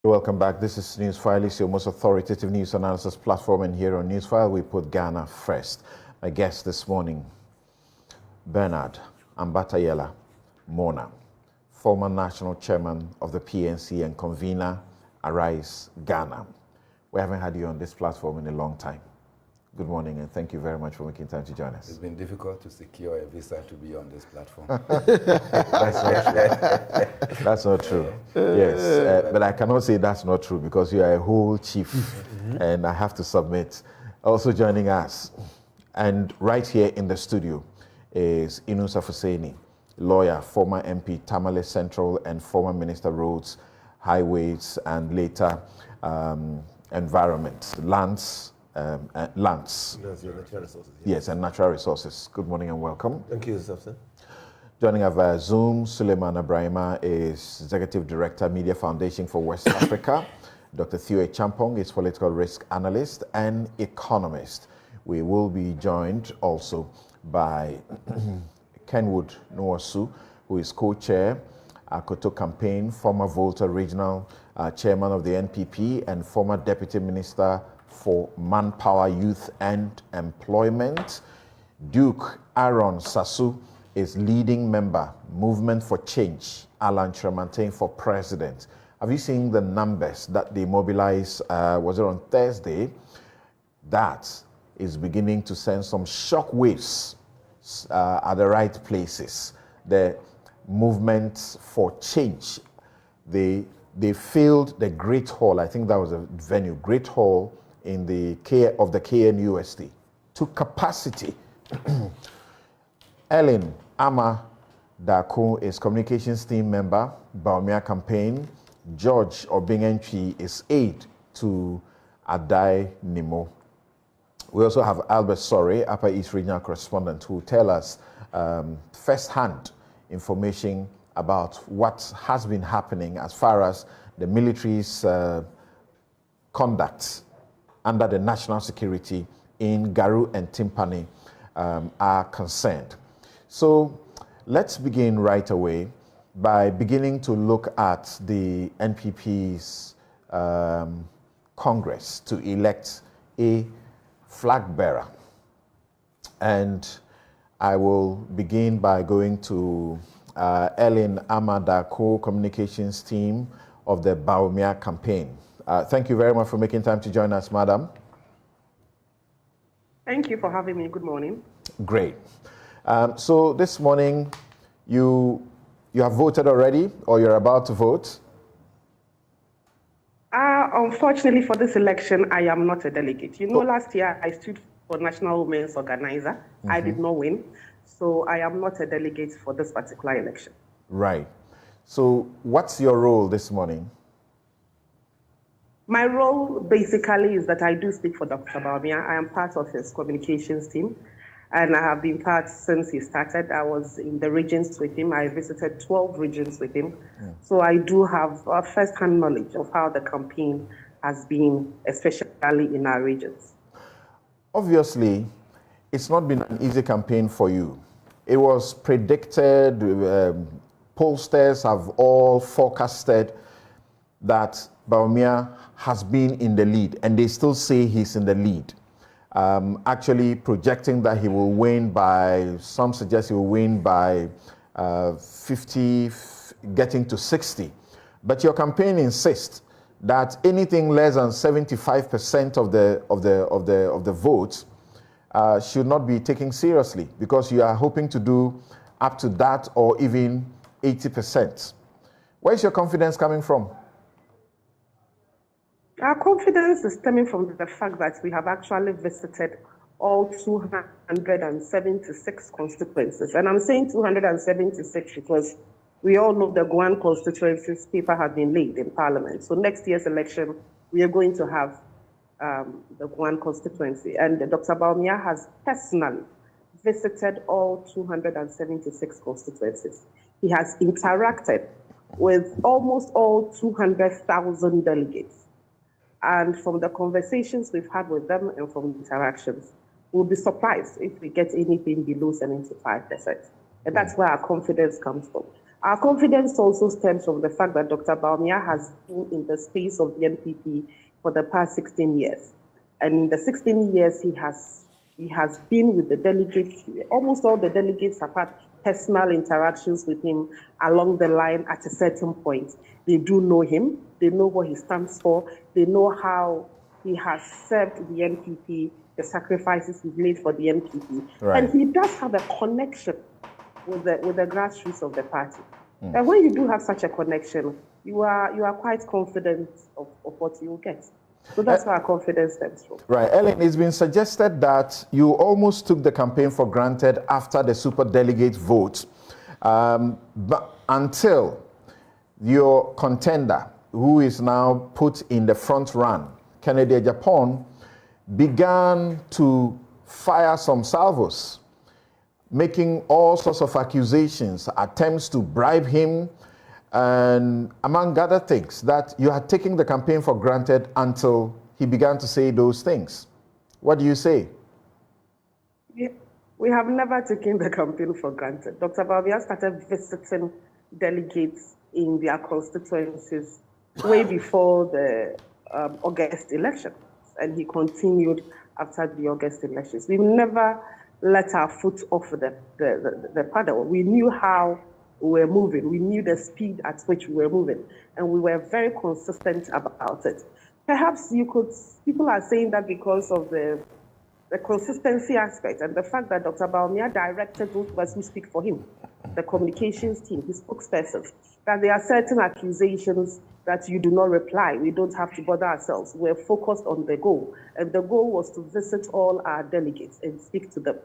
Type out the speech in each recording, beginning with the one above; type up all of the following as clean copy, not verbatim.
Welcome back. This is Newsfile. It's your most authoritative news analysis platform, and here on Newsfile, we put Ghana first. My guest this morning, Bernard Ambatayela Mona, former national chairman of the PNC and convener, Arise Ghana. We haven't had you on this platform in a long time. Good morning, and thank you very much for making time to join us. It's been difficult to secure a visa to be on this platform. That's not true. Yes, but I cannot say that's not true because you are a whole chief, and I have to submit. Also joining us, and right here in the studio, is Inusa Fuseni, lawyer, former MP, Tamale Central, and former Minister Roads, Highways, and later Environment, Lands. Natural resources. Yes, and natural resources. Good morning and welcome. Thank you, sir. Joining us via Zoom, Suleiman Ibrahima is Executive Director, Media Foundation for West Africa. Dr. Theo Champong is Political Risk Analyst and Economist. We will be joined also by Kenwood Nwosu, who is co-chair, Akoto campaign, former Volta Regional Chairman of the NPP, and former Deputy Minister for Manpower, Youth and Employment. Duke Aaron Sasu is leading member, Movement for Change, Alan Kyerematen for President. Have you seen the numbers that they mobilized, was it on Thursday? That is beginning to send some shock waves at the right places. The Movement for Change, they filled the Great Hall, I think that was a venue, Great Hall, in the KNUST to capacity. Ellen Ama Dako is communications team member, Bawumia campaign. George Obingenchi is aide to Adai Nimo. We also have Albert Sore, Upper East Regional Correspondent, who will tell us first-hand information about what has been happening as far as the military's conduct under the national security in Garu and Timpani are concerned. So let's begin right away by beginning to look at the NPP's Congress to elect a flag bearer. And I will begin by going to Ellen Amadako, communications team of the Bawumia campaign. Thank you very much for making time to join us, madam. Thank you for having me. Good morning. Great. So this morning, you have voted already, or you're about to vote? Unfortunately for this election, I am not a delegate. You know, last year I stood for National Women's Organizer. I did not win, so I am not a delegate for this particular election. Right. So what's your role this morning? My role basically is that I do speak for Dr. Bawumia. I am part of his communications team, and I have been part since he started. I was in the regions with him. I visited 12 regions with him. So I do have first-hand knowledge of how the campaign has been, especially in our regions. Obviously, it's not been an easy campaign for you. It was predicted, pollsters have all forecasted that Bawumia has been in the lead, and they still say he's in the lead. Actually projecting that he will win by, some suggest he will win by 50, getting to 60. But your campaign insists that anything less than 75% of the votes should not be taken seriously, because you are hoping to do up to that or even 80%. Where's your confidence coming from? Our confidence is stemming from the fact that we have actually visited all 276 constituencies. And I'm saying 276 because we all know the Guan constituencies paper has been laid in Parliament. So next year's election, we are going to have the Guan constituency. And Dr. Bawumia has personally visited all 276 constituencies. He has interacted with almost all 200,000 delegates. And from the conversations we've had with them and from the interactions, we'll be surprised if we get anything below 75%. And that's where our confidence comes from. Our confidence also stems from the fact that Dr. Bawumia has been in the space of the NPP for the past 16 years. And in the 16 years, he has been with the delegates. Almost all the delegates have had personal interactions with him along the line at a certain point. They do know him. They know what he stands for. They know how he has served the NPP, the sacrifices he's made for the NPP. Right. And he does have a connection with the grassroots of the party. And when you do have such a connection, you are quite confident of what you will get. So that's where our confidence stems from. Right. Ellen, it's been suggested that you almost took the campaign for granted after the super delegate vote, but until your contender, who is now put in the front run, Kennedy Japan, began to fire some salvos, making all sorts of accusations, attempts to bribe him, and among other things, that you had taken the campaign for granted until he began to say those things. What do you say? Yeah, we have never taken the campaign for granted. Dr. Bawumia started visiting delegates in their constituencies way before the August elections, and he continued after the August elections. We've never let our foot off the paddle. We knew how we were moving. We knew the speed at which we were moving, and we were very consistent about it. Perhaps people are saying that because of the consistency aspect and the fact that Dr. Bawumia directed those of us who speak for him, the communications team, his spokespersons, that there are certain accusations that you do not reply. We don't have to bother ourselves. We're focused on the goal. And the goal was to visit all our delegates and speak to them.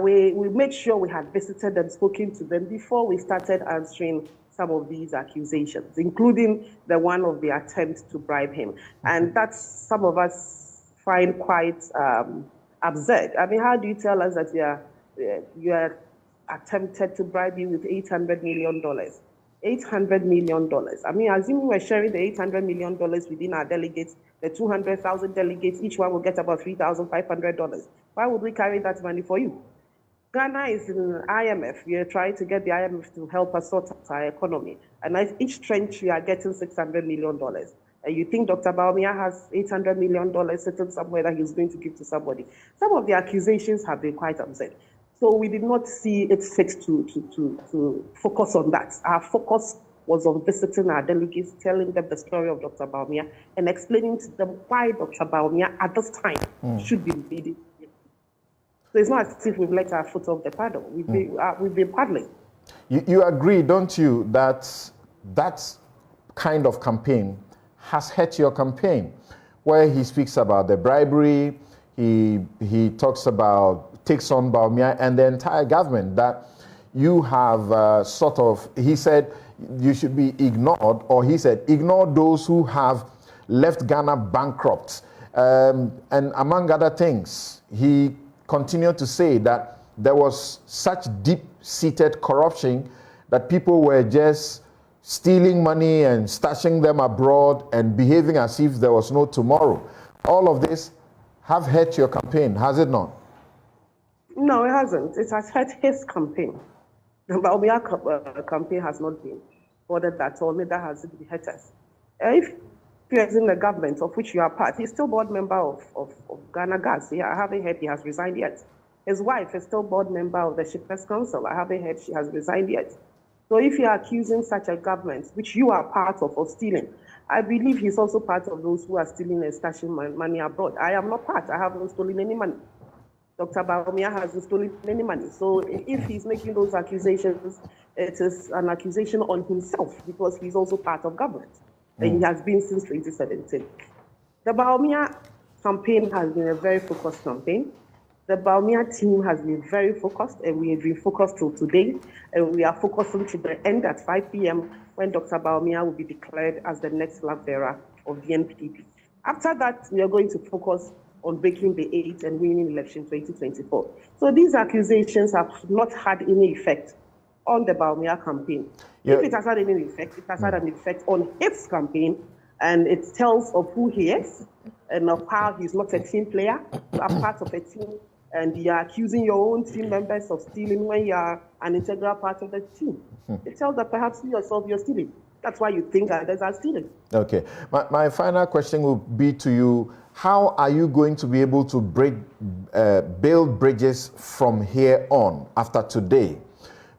We made sure we had visited and spoken to them before we started answering some of these accusations, including the one of the attempt to bribe him. And that's some of us find quite absurd. I mean, how do you tell us that you are attempted to bribe you with $800 million? $800 million. I mean, assuming we're sharing the $800 million within our delegates, the 200,000 delegates, each one will get about $3,500. Why would we carry that money for you? Ghana is in IMF. We are trying to get the IMF to help us sort out our economy. And each trench, we are getting $600 million. And you think Dr. Bawumia has $800 million sitting somewhere that he's going to give to somebody? Some of the accusations have been quite absurd. So we did not see it fit to focus on that. Our focus was on visiting our delegates, telling them the story of Dr. Bawumia, and explaining to them why Dr. Bawumia at this time should be leading. So it's not as if we've let our foot off the paddle. We've been paddling. You agree, don't you, that that kind of campaign has hurt your campaign, where he speaks about the bribery, he talks about, takes on Bawumia and the entire government, that you have he said you should be ignored, or he said, ignore those who have left Ghana bankrupt. And among other things, he continued to say that there was such deep-seated corruption that people were just stealing money and stashing them abroad and behaving as if there was no tomorrow. All of this have hurt your campaign, has it not? No, it hasn't. It has hurt his campaign. The Bawumia campaign has not been bothered at all, neither has it hurt us. If he is in the government of which you are part, he's still board member of Ghana Gas. Yeah, I haven't heard he has resigned yet. His wife is still board member of the Shippers Council. I haven't heard she has resigned yet. So if you are accusing such a government, which you are part of stealing, I believe he's also part of those who are stealing and stashing money abroad. I am not part. I haven't stolen any money. Dr. Bawumia hasn't stolen any money. So if he's making those accusations, it is an accusation on himself, because he's also part of government. And he has been since 2017. The Bawumia campaign has been a very focused campaign. The Bawumia team has been very focused, and we have been focused till today. And we are focusing to the end at 5 p.m. when Dr. Bawumia will be declared as the next flag bearer of the NPP. After that, we are going to focus on breaking the 8 and winning election 2024. So these accusations have not had any effect on the Bawumia campaign. Yeah. If it has had any effect, it has had an effect on his campaign, and it tells of who he is and of how he's not a team player, a part of a team, and you're accusing your own team members of stealing when you are an integral part of the team. It tells that perhaps you yourself you're stealing. That's why you think others are stealing. Okay. My final question will be to you. How are you going to be able to build bridges from here on after today?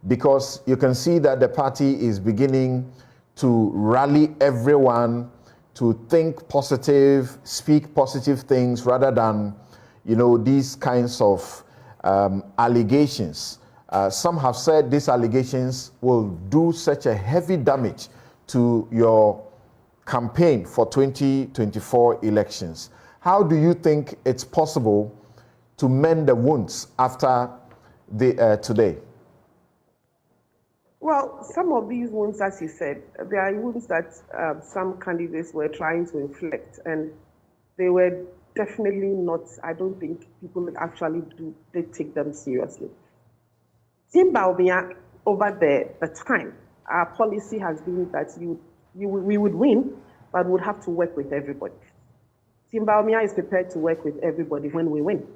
Because you can see that the party is beginning to rally everyone to think positive, speak positive things rather than, these kinds of allegations. Some have said these allegations will do such a heavy damage to your campaign for 2024 elections. How do you think it's possible to mend the wounds after today? Well, some of these wounds, as you said, they are wounds that some candidates were trying to inflict, and they were definitely not, I don't think people actually did take them seriously. Team Bawumia, over the time, our policy has been that we would win, but would have to work with everybody. Team Bawumia is prepared to work with everybody when we win.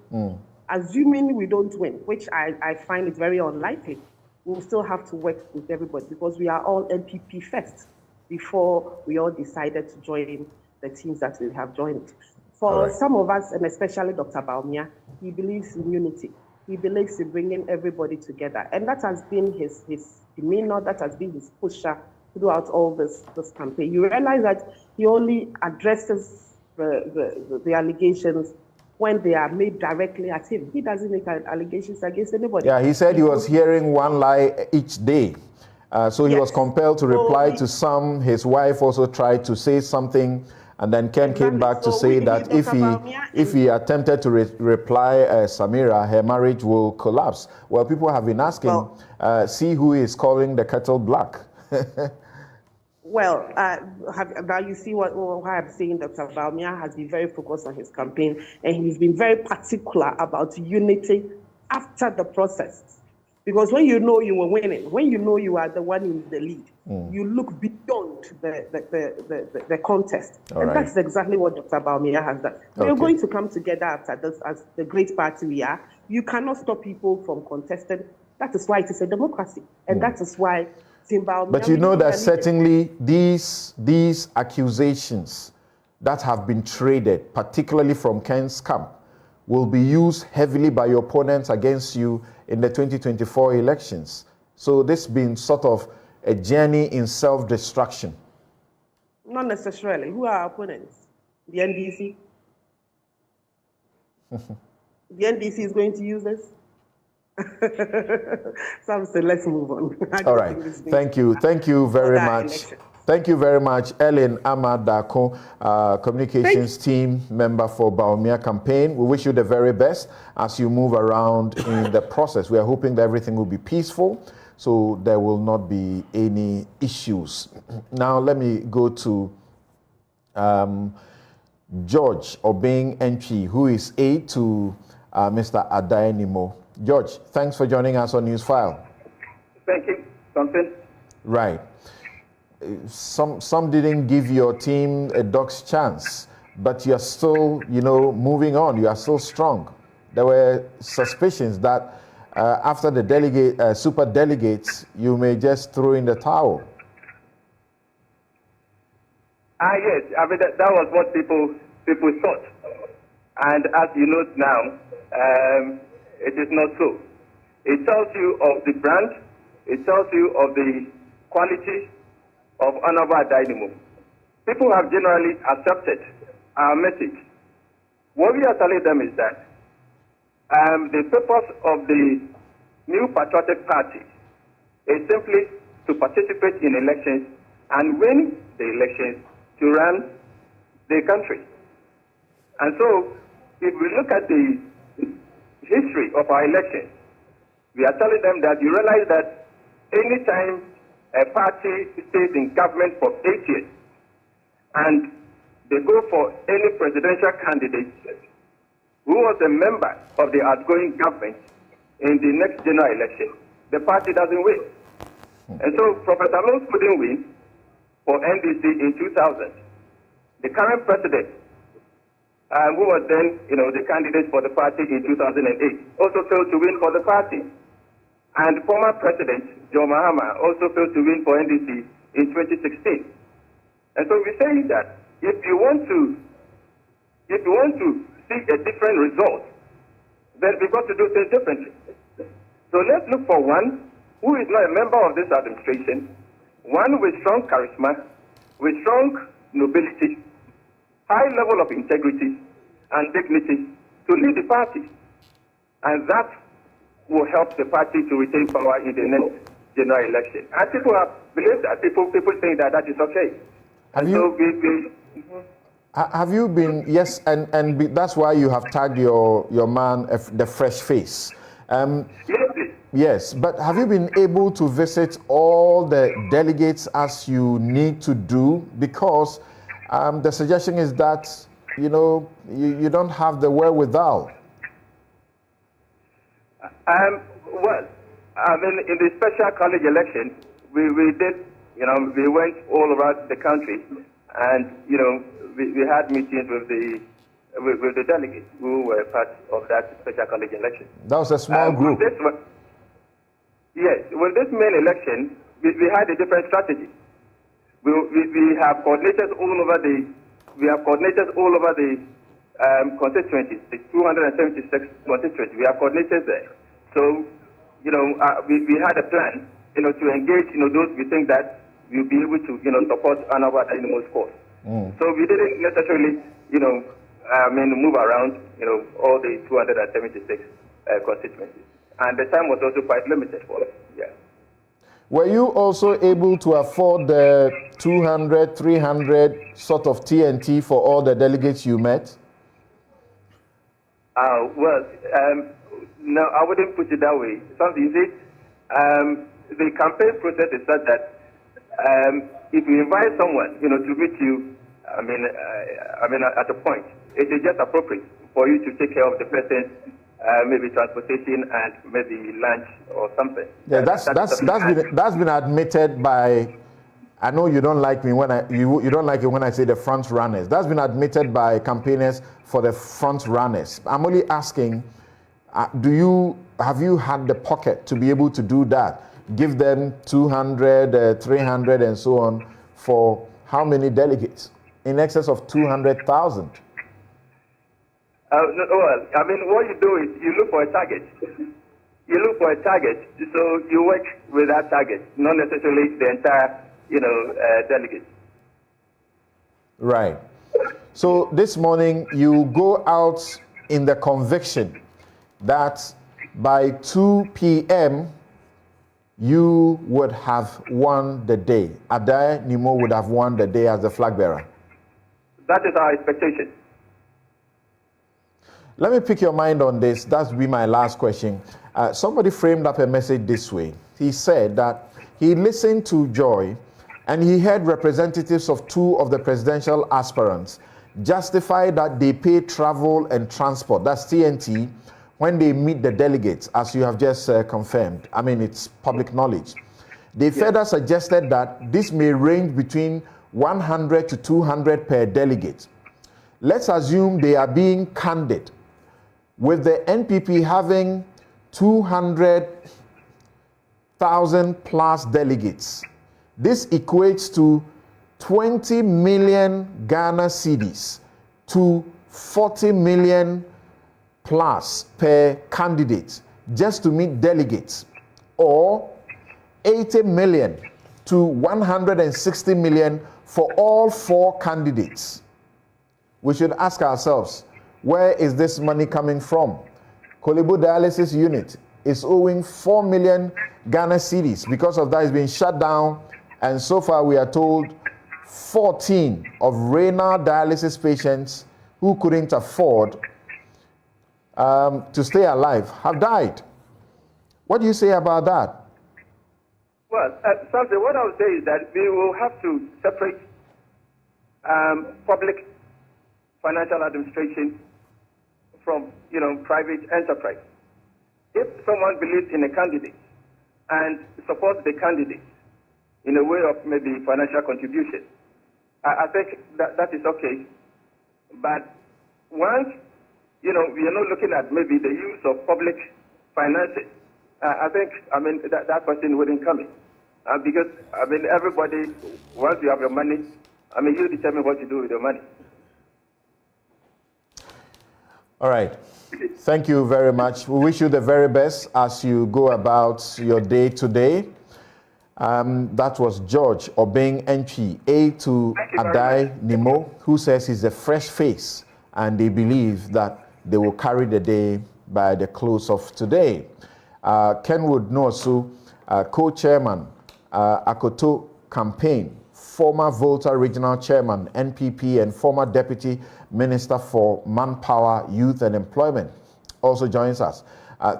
Assuming we don't win, which I find it very unlikely, we'll still have to work with everybody because we are all NPP first before we all decided to join the teams that we have joined. For some of us, and especially Dr. Bawumia, he believes in unity. He believes in bringing everybody together. And that has been his demeanor, that has been his pusher throughout all this campaign. You realize that he only addresses the allegations when they are made directly at him. He doesn't make allegations against anybody. Yeah, he said he was hearing one lie each day. So he was compelled to reply to some. His wife also tried to say something. And then Ken came back to say that if he attempted to reply Samira, her marriage will collapse. Well, people have been asking, see who is calling the kettle black. Well, now you see what I'm saying. Dr. Bawumia has been very focused on his campaign, and he's been very particular about unity after the process. Because when you know you were winning, when you know you are the one in the lead, you look beyond the contest. And that's exactly what Dr. Bawumia has done. We're going to come together after this as the great party we are. You cannot stop people from contesting. That is why it is a democracy. And that is why But you know that certainly these accusations that have been traded, particularly from Ken's camp, will be used heavily by your opponents against you in the 2024 elections. So this has been sort of a journey in self-destruction. Not necessarily. Who are our opponents? The NDC? The NDC is going to use this? So let's move on. All right. Thank you. Thank you very much. Thank you very much, Ellen Amadako, communications team member for Bawumia campaign. We wish you the very best as you move around in the process. We are hoping that everything will be peaceful, so there will not be any issues. Now, let me go to George Obeng NP, who is aide to Mr. Adai Nimo. George, thanks for joining us on Newsfile. Thank you, Thompson. Right. Some didn't give your team a dog's chance, but you're still, moving on. You are still strong. There were suspicions that after the super delegates, you may just throw in the towel. Yes. I mean, that was what people thought. And as you note now, it is not so. It tells you of the brand. It tells you of the quality of Honorable Adai Nimo. People have generally accepted our message. What we are telling them is that the purpose of the new patriotic party is simply to participate in elections and win the elections to run the country. And so, if we look at the history of our elections, we are telling them that you realize that any time a party stays in government for 8 years and they go for any presidential candidate who was a member of the outgoing government in the next general election, the party doesn't win. And so Professor Mills couldn't win for NDC in 2000. The current president who was then, the candidate for the party in 2008, also failed to win for the party. And former President John Mahama also failed to win for NDC in 2016. And so we say that if you want to see a different result, then we've got to do things differently. So let's look for one who is not a member of this administration, one with strong charisma, with strong nobility, high level of integrity and dignity to lead the party. And that will help the party to retain power in the next general election. And people have believed that. People think that is okay. Have you been, yes, and that's why you have tagged your man, the fresh face. Yes, but have you been able to visit all the delegates as you need to do? Because the suggestion is that, you don't have the wherewithal. Well, in the special college election, we did, we went all around the country, and, we had meetings with the delegates who were part of that special college election. That was a small group. Yes, with this main election, we had a different strategy. We have coordinators all over the constituencies, the 276 constituencies. We have coordinators there. So, we had a plan, to engage, those we think that we'll be able to, support Anambra Dynamos cause. So we didn't necessarily, move around, all the 276 constituencies. And the time was also quite limited for us, yeah. Were you also able to afford the 200, 300 sort of TNT for all the delegates you met? No, I wouldn't put it that way. The campaign process is such that if you invite someone, to meet you, at a point, it is just appropriate for you to take care of the person's maybe transportation and maybe lunch or something. Yeah, that's been admitted by. I know you don't like me when you don't like it when I say the front runners. That's been admitted by campaigners for the front runners. I'm only asking, have you had the pocket to be able to do that? Give them 200, 300, and so on for how many delegates? In excess of 200,000. What you do is you look for a target. So you work with that target, not necessarily the entire, delegates. Right. So this morning you go out in the conviction that by 2 p.m. you would have won the day. Adai Nimo would have won the day as the flag bearer. That is our expectation. Let me pick your mind on this. That's be my last question. Somebody framed up a message this way. He said that he listened to Joy and he heard representatives of 2 of the presidential aspirants justify that they pay travel and transport, that's TNT, when they meet the delegates, as you have just confirmed. It's public knowledge. They further suggested that this may range between 100 to 200 per delegate. Let's assume they are being candid, with the NPP having 200,000 plus delegates. This equates to 20 million Ghana cedis to 40 million plus per candidate just to meet delegates, or 80 million to 160 million for all 4 candidates. We should ask ourselves, where is this money coming from? Kolebu dialysis unit is owing 4 million Ghana cedis. Because of that, it's been shut down, and so far we are told 14 of renal dialysis patients who couldn't afford to stay alive have died. What do you say about that? Well, something, what I would say is that we will have to separate public financial administration from, private enterprise. If someone believes in a candidate and supports the candidate in a way of maybe financial contribution, I think that is okay. But once, we are not looking at maybe the use of public finances, I think, that question wouldn't come in. Because, everybody, once you have your money, you determine what you do with your money. All right. Thank you very much. We wish you the very best as you go about your day today. That was George Obeng NP, to Adai Nimo, who says he's a fresh face and they believe that they will carry the day by the close of today. Kenwood Nosu, co-chairman, Akoto campaign, former Volta Regional Chairman, NPP, and former Deputy Minister for Manpower, Youth and Employment, also joins us.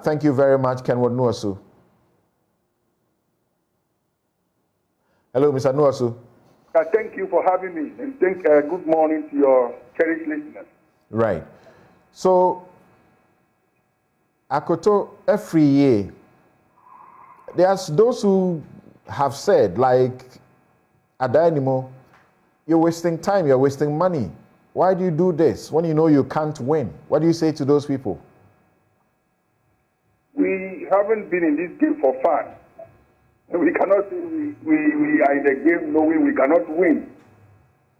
Thank you very much, Kenwood Nosu. Hello, Mr. Nosu. Thank you for having me, and good morning to your cherished listeners. Right. So, Akoto, every year, there's those who have said, like, Adai Nimo, you're wasting time, you're wasting money. Why do you do this when you know you can't win? What do you say to those people? We haven't been in this game for fun. We cannot say we are in the game knowing we cannot win.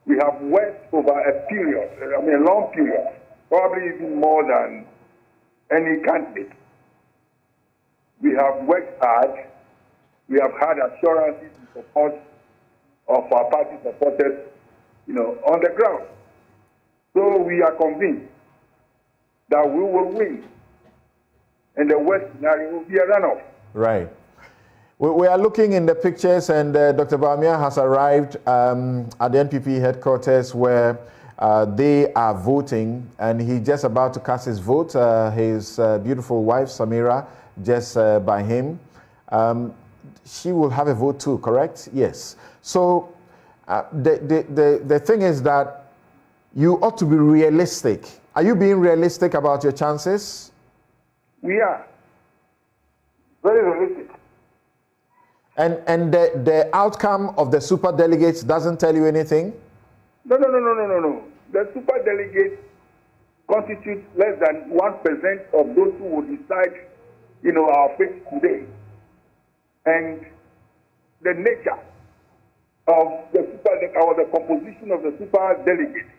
We have worked over a period, a long period, probably even more than any candidate. We have worked hard. We have had assurances and support of our party supporters, on the ground. So we are convinced that we will win. And the worst scenario will be a runoff. Right. We are looking in the pictures, and Dr. Bawumia has arrived at the NPP headquarters where they are voting, and he's just about to cast his vote. His beautiful wife, Samira, just by him. She will have a vote too, correct? Yes. So the thing is that you ought to be realistic. Are you being realistic about your chances? We are. Very realistic. And the outcome of the super delegates doesn't tell you anything? No. The super delegates constitute less than 1% of those who will decide, our fate today. And the nature of the the composition of the super delegates,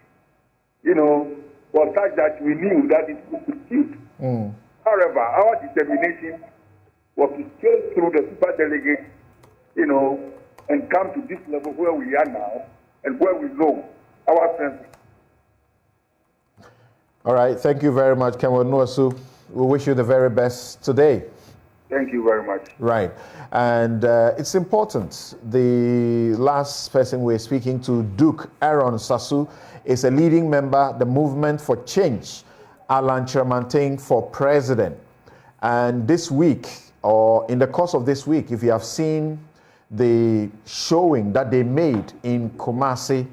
was such that we knew that it would succeed. However, our determination was to scale through the super delegates, and come to this level where we are now and where we know our strength. All right. Thank you very much, Kenwood Nosu. We wish you the very best today. Thank you very much. Right. And it's important. The last person we're speaking to, Duke Aaron Sasu, is a leading member, the Movement for Change, Kyerematen for President. And this week, or in the course of this week, if you have seen the showing that they made in Kumasi,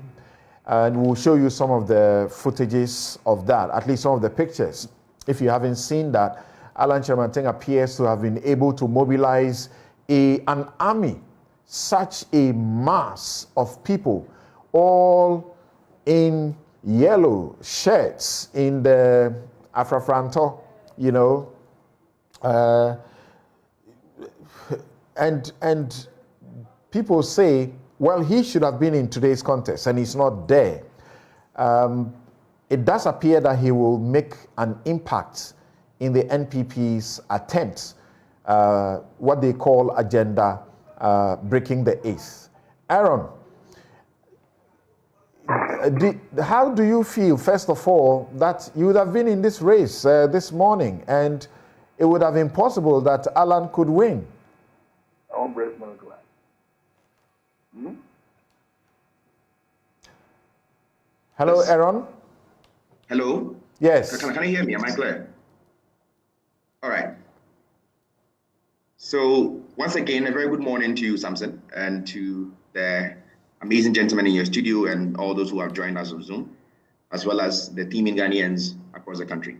and we'll show you some of the footages of that, at least some of the pictures. If you haven't seen that, Kyerematen appears to have been able to mobilize an army, such a mass of people, all in yellow shirts, in the Afrafranto, and people say, well, he should have been in today's contest, and he's not there. It does appear that he will make an impact in the NPP's attempt, what they call agenda breaking the eighth. Aaron, how do you feel, first of all, that you would have been in this race this morning, and it would have been possible that Alan could win? I won't break my glass. Hello, yes. Aaron? Hello? Yes. Can you hear me? Am I clear? All right. So once again, a very good morning to you, Samson, and to the amazing gentlemen in your studio and all those who have joined us on Zoom, as well as the team in Ghanaians across the country.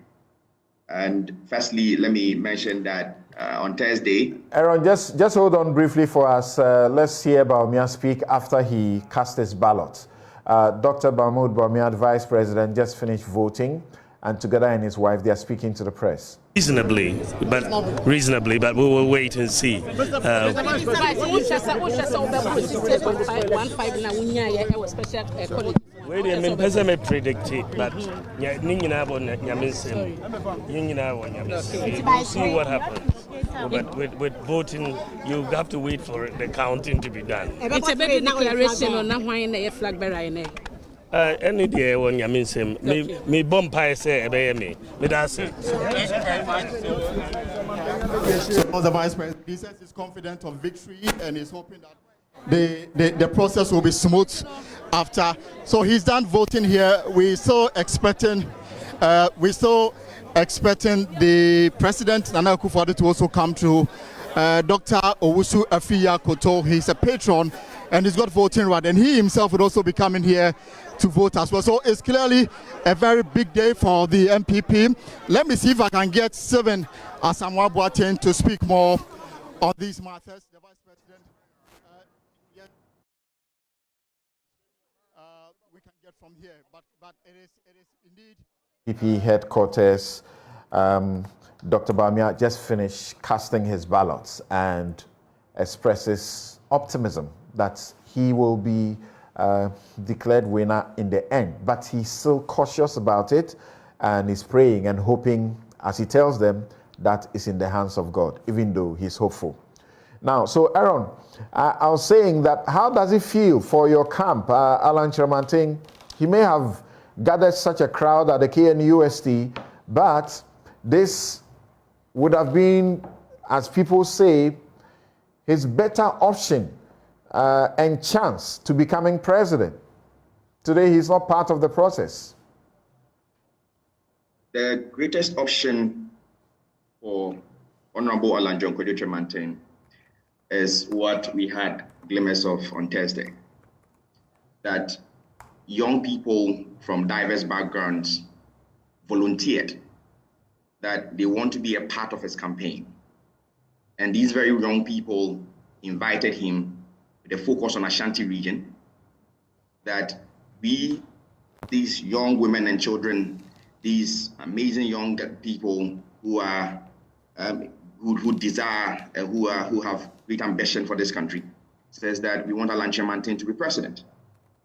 And firstly, let me mention that on Thursday... Aaron, just hold on briefly for us. Let's hear Bawumia speak after he cast his ballot. Dr. Bawumia, Vice President, just finished voting. and together and his wife, they are speaking to the press. Reasonably, but we will wait and see. Wait a minute, person may predict it, but we'll see what happens. But with voting, you have to wait for the counting to be done. It's a baby declaration on now why in flag bearer. Any day when you miss him, me bomb pie say, me that's it. So the Vice President, he says he's confident of victory and he's hoping that the process will be smooth after. So he's done voting here. We're still expecting the President Nana Akufo-Addo to also come to. Dr. Owusu Afiya Akoto, he's a patron and he's got voting right, and he himself would also be coming here to vote as well. So it's clearly a very big day for the NPP. Let me see if I can get Sylvan Asamoah Boateng to speak more on these matters. The Vice President, we can get from here, but it is indeed. NPP headquarters. Dr. Bawumia just finished casting his ballots and expresses optimism that he will be declared winner in the end. But he's still cautious about it, and he's praying and hoping, as he tells them, that it's in the hands of God, even though he's hopeful. Now, so Aaron, I was saying that how does it feel for your camp? Alan Kyerematen, he may have gathered such a crowd at the KNUST, but this would have been, as people say, his better option and chance to becoming president. Today, he's not part of the process. The greatest option for Honorable Alan John Kyerematen is what we had glimmers of on Thursday, that young people from diverse backgrounds volunteered that they want to be a part of his campaign. And these very young people invited him with a focus on Ashanti region, that we, these young women and children, these amazing young people who are who desire, who have great ambition for this country, says that we want Alan Kyerematen to be president,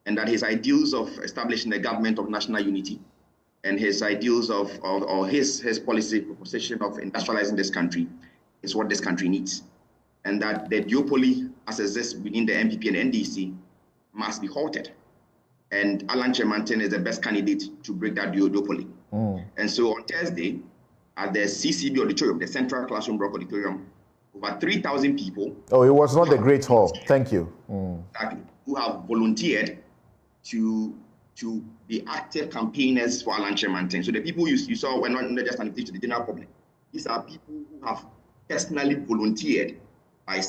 and that his ideals of establishing the government of national unity and his ideals of his policy proposition of industrializing this country is what this country needs. And that the duopoly as exists within the NPP and NDC must be halted. And Alan Kyerematen is the best candidate to break that duopoly. And so on Thursday, at the CCB auditorium, the Central Classroom Block Auditorium, over 3,000 people. Oh, it was not the Great Hall. Thank you. Exactly. Who have volunteered to be active campaigners for Alan Kyerematen. So the people you saw were not just an invitation to the general public. These are people who have personally volunteered by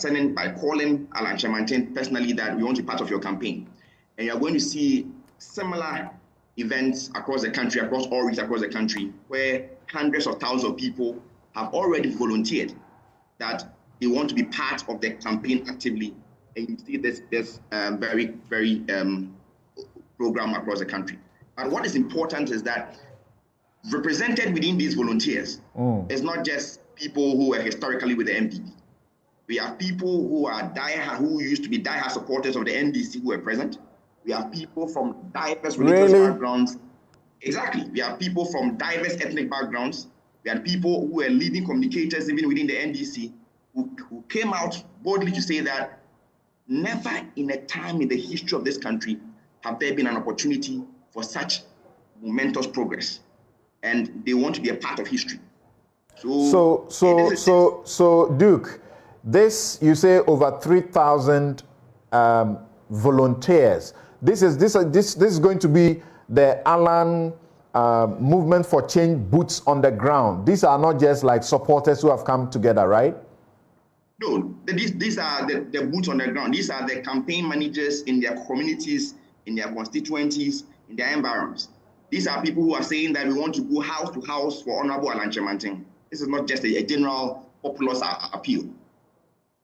calling Alan Kyerematen personally that we want to be part of your campaign. And you're going to see similar events across the country, across all regions across the country, where hundreds of thousands of people have already volunteered that they want to be part of the campaign actively. And you see this very, very program across the country. But what is important is that represented within these volunteers is not just people who were historically with the NPP. We have people who used to be diehard supporters of the NDC who are present. We have people from diverse religious backgrounds. Exactly. We have people from diverse ethnic backgrounds. We have people who are leading communicators even within the NDC who came out boldly to say that never in a time in the history of this country have there been an opportunity for such momentous progress. And they want to be a part of history. So Duke, this, you say over 3,000 volunteers. This is going to be the Alan movement for change boots on the ground. These are not just like supporters who have come together, right? No, these are the boots on the ground. These are the campaign managers in their communities, in their constituencies, in their environs. These are people who are saying that we want to go house to house for Honorable Alan Kyerematen. This is not just a general populous appeal.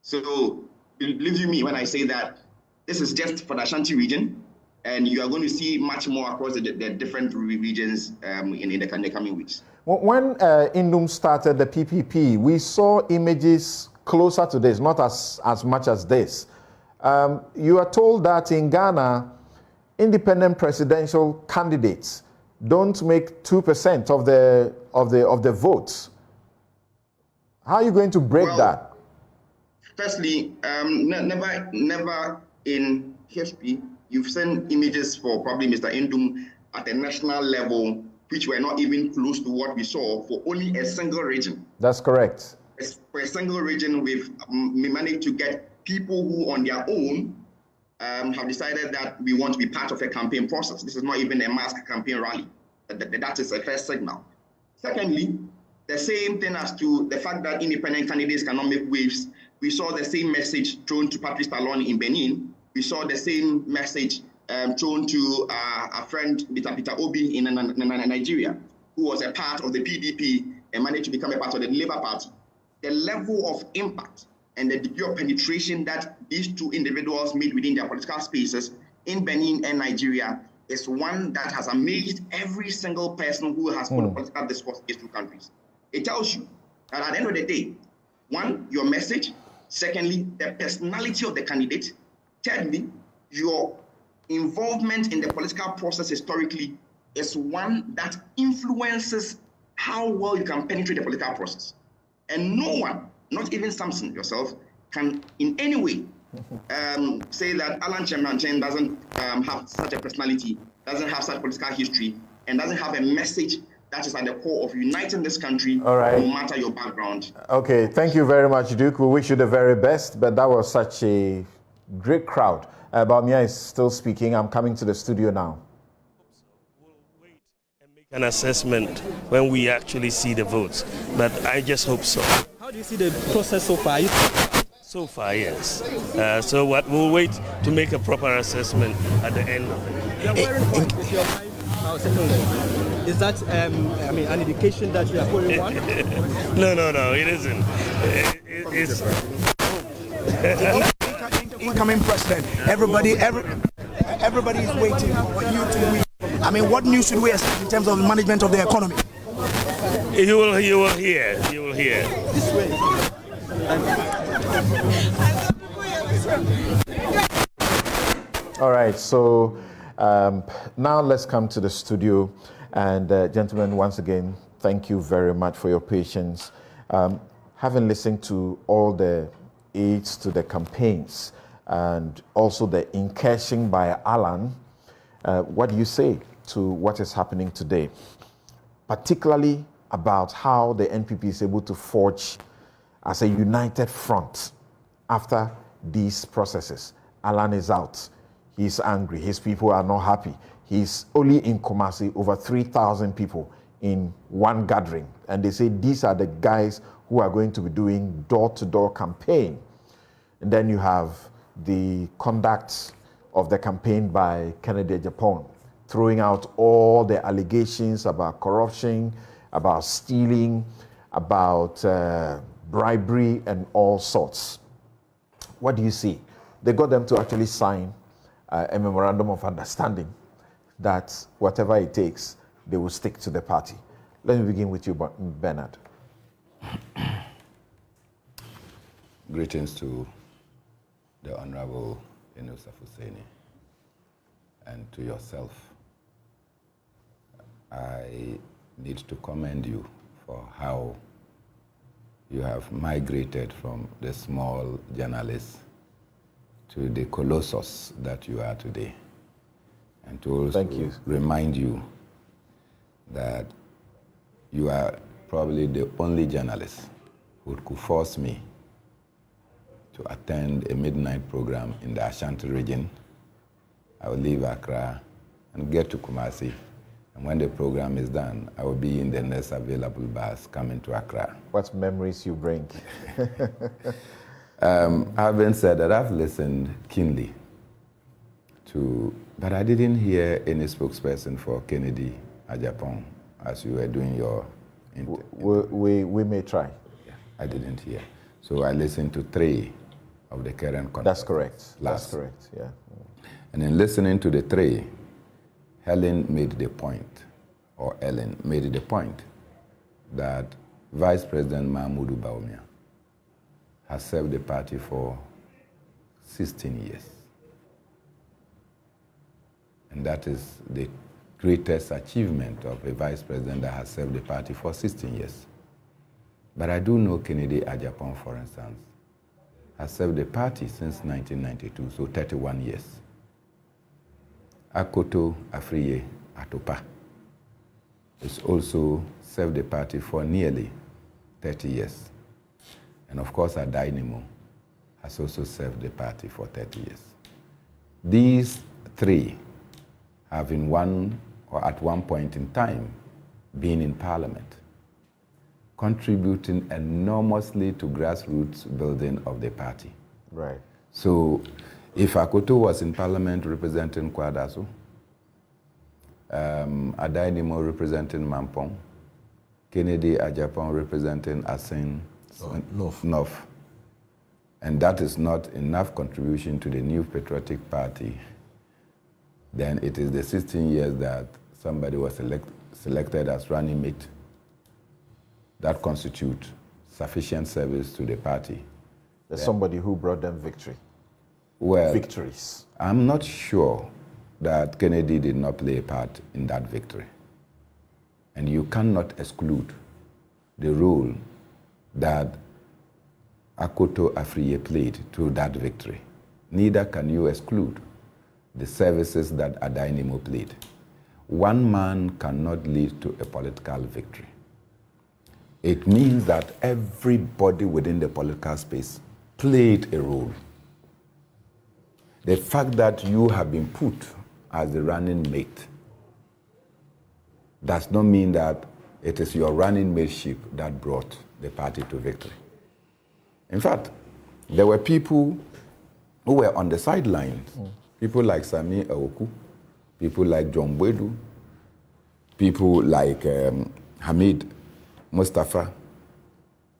So believe you me when I say that this is just for the Ashanti region. And you are going to see much more across the different regions in the coming weeks. When Indum started the PPP, we saw images closer to this, not as much as this. You are told that in Ghana, independent presidential candidates don't make 2% of the votes. How are you going to break that? Firstly, never in history you've seen images for probably Mr. Indum at a national level, which were not even close to what we saw for only a single region. That's correct. For a single region, we've managed to get people who on their own have decided that we want to be part of a campaign process. This is not even a mass campaign rally. That is a first signal. Secondly, the same thing as to the fact that independent candidates cannot make waves. We saw the same message thrown to Patrice Talon in Benin. We saw the same message thrown to a friend, Peter Obi in Nigeria, who was a part of the PDP and managed to become a part of the Labour Party. The level of impact and the degree of penetration that these two individuals made within their political spaces in Benin and Nigeria is one that has amazed every single person who has followed political discourse in these two countries. It tells you that at the end of the day, one, your message. Secondly, the personality of the candidate. Thirdly, your involvement in the political process historically is one that influences how well you can penetrate the political process. And no one, not even Samson yourself, can in any way say that Alan Kyerematen doesn't have such a personality, doesn't have such political history, and doesn't have a message that is at the core of uniting this country, all right, no matter your background. Okay, thank you very much, Duke. We wish you the very best, but that was such a great crowd. Bawumia is still speaking. I'm coming to the studio now. We'll wait and make an assessment when we actually see the votes, but I just hope so. How do you see the process so far? So far, yes. So what we'll wait to make a proper assessment at the end of it. Is that an indication that you are polling one? No, it isn't. It's incoming president. Everybody is waiting for you to win. I mean, what news should we expect in terms of the management of the economy? You will hear. This way. All right, so now let's come to the studio. And gentlemen, once again, thank you very much for your patience. Having listened to all the aids to the campaigns and also the incursion by Alan, what do you say to what is happening today? Particularly about how the NPP is able to forge as a united front after these processes. Alan is out. He's angry. His people are not happy. He's only in Kumasi, over 3,000 people in one gathering. And they say these are the guys who are going to be doing door-to-door campaign. And then you have the conduct of the campaign by Kennedy Japan, throwing out all the allegations about corruption, about stealing, about bribery and all sorts. What do you see? They got them to actually sign a memorandum of understanding that whatever it takes, they will stick to the party. Let me begin with you, Bernard. Greetings to the Honorable Yusuf Husseini and to yourself. I need to commend you for how you have migrated from the small journalist to the colossus that you are today. And to also remind you that you are probably the only journalist who could force me to attend a midnight program in the Ashanti region. I will leave Accra and get to Kumasi. And when the program is done, I will be in the next available bus coming to Accra. What memories you bring? Having said that, I've listened keenly but I didn't hear any spokesperson for Kennedy Japan as you were doing your we may try. Yeah, I didn't hear. So I listened to 3 of the current. That's correct. That's correct, yeah. And in listening to the three, Ellen made the point that Vice President Mahmoud Bawumia has served the party for 16 years. And that is the greatest achievement of a vice president that has served the party for 16 years. But I do know Kennedy Agyapong, for instance, has served the party since 1992, so 31 years. Akoto Afriye Atopa has also served the party for nearly 30 years. And of course, Nimo has also served the party for 30 years. These three have in one or at one point in time been in parliament, contributing enormously to grassroots building of the party. Right. So if Akoto was in parliament representing Kwadaso, Nimo representing Mampong, Kennedy Agyapong representing Asin North, and that is not enough contribution to the new patriotic party, then it is the 16 years that somebody was selected as running mate that constitute sufficient service to the party. There's somebody who brought them victory. Well, victories. I'm not sure that Kennedy did not play a part in that victory. And you cannot exclude the role that Akoto Afriye played to that victory. Neither can you exclude the services that Nimo played. One man cannot lead to a political victory. It means that everybody within the political space played a role. The fact that you have been put as the running mate does not mean that it is your running mateship that brought the party to victory. In fact, there were people who were on the sidelines. People like Sami Awoku, people like John Bwedu, people like Hamid Mustafa.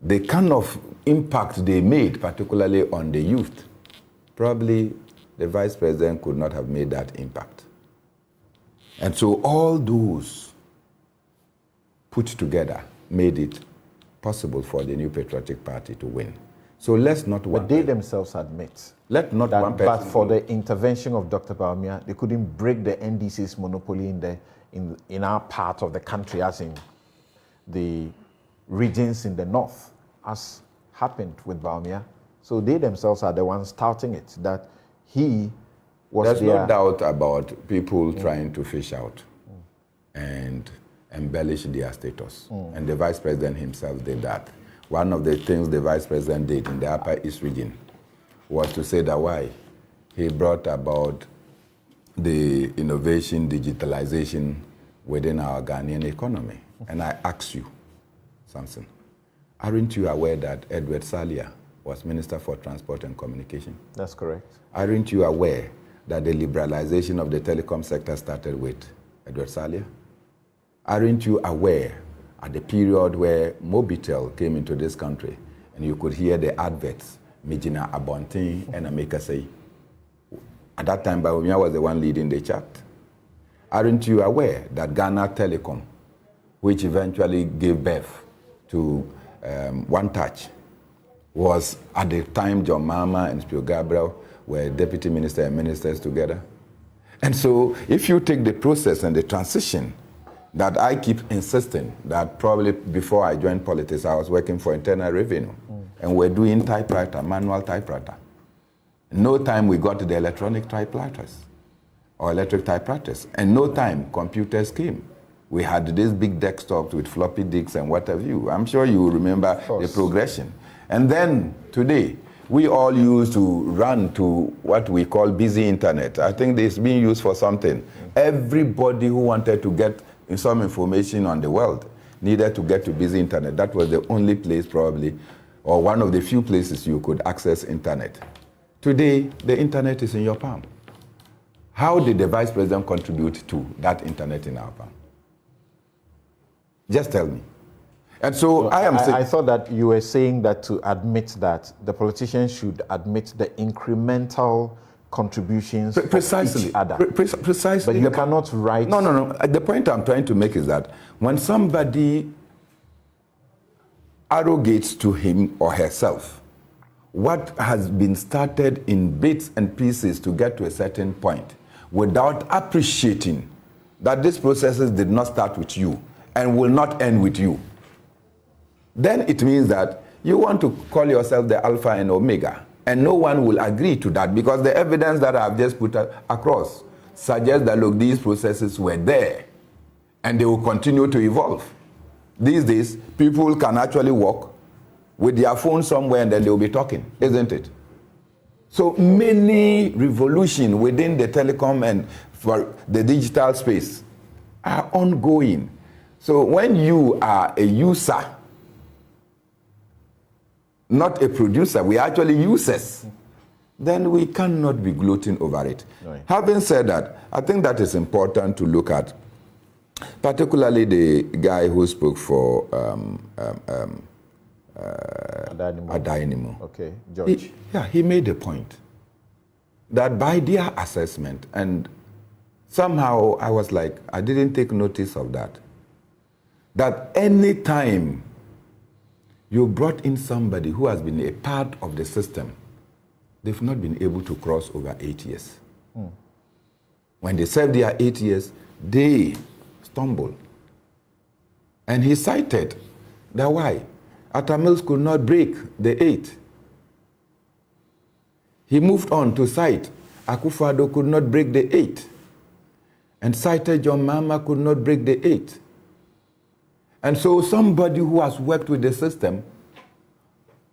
The kind of impact they made, particularly on the youth, probably the vice president could not have made that impact. And so all those put together made it possible for the new patriotic party to win. So let's not... But they themselves admit let not that one person... but for the intervention of Dr. Bawumia, they couldn't break the NDC's monopoly in our part of the country, as in the regions in the north, as happened with Bawumia. So they themselves are the ones touting it, that he was There's no doubt about people trying to fish out and embellish their status. And the vice president himself did that. One of the things the vice president did in the Upper East region was to say that why he brought about the innovation, digitalization within our Ghanaian economy. And I ask you, Samson, aren't you aware that Edward Salia was Minister for Transport and Communication? That's correct. Aren't you aware that the liberalization of the telecom sector started with Edward Salia? Aren't you aware at the period where Mobitel came into this country and you could hear the adverts, Mijina Abontin and Ameka say, at that time Bawumia was the one leading the chart? Aren't you aware that Ghana Telecom, which eventually gave birth to One Touch, was at the time John Mahama and Spio Gabriel were deputy minister and ministers together? And so if you take the process and the transition that I keep insisting that probably before I joined politics, I was working for Internal Revenue and we're doing typewriter, manual typewriter. No time we got the electronic typewriters or electric typewriters, and no time computers came. We had these big desktops with floppy disks and what have you. I'm sure you remember the progression. And then today, we all used to run to what we call busy internet. I think it's being used for something. Everybody who wanted to get some information on the world needed to get to busy internet. That was the only place probably, or one of the few places you could access internet. Today, the internet is in your palm. How did the vice president contribute to that internet in our palm? Just tell me. And so I thought that you were saying that to admit that the politicians should admit the incremental contributions precisely of each other. Precisely. But you cannot write... No. The point I'm trying to make is that when somebody arrogates to him or herself what has been started in bits and pieces to get to a certain point without appreciating that these processes did not start with you and will not end with you, then it means that you want to call yourself the Alpha and Omega. And no one will agree to that because the evidence that I've just put across suggests that, look, these processes were there and they will continue to evolve. These days, people can actually walk with their phone somewhere and then they'll be talking, isn't it? So many revolutions within the telecom and for the digital space are ongoing. So when you are a user, not a producer, we are actually users, then we cannot be gloating over it. Right. Having said that, I think that is important to look at, particularly the guy who spoke for Nimo. Okay, George. He made a point that by their assessment, and somehow I was like, I didn't take notice of that, that any time you brought in somebody who has been a part of the system, they've not been able to cross over 8 years. When they serve their 8 years, they stumble. And he cited that why Atamils could not break the 8. He moved on to cite Akufo-Addo could not break the 8. And cited John Mahama could not break the 8. And so somebody who has worked with the system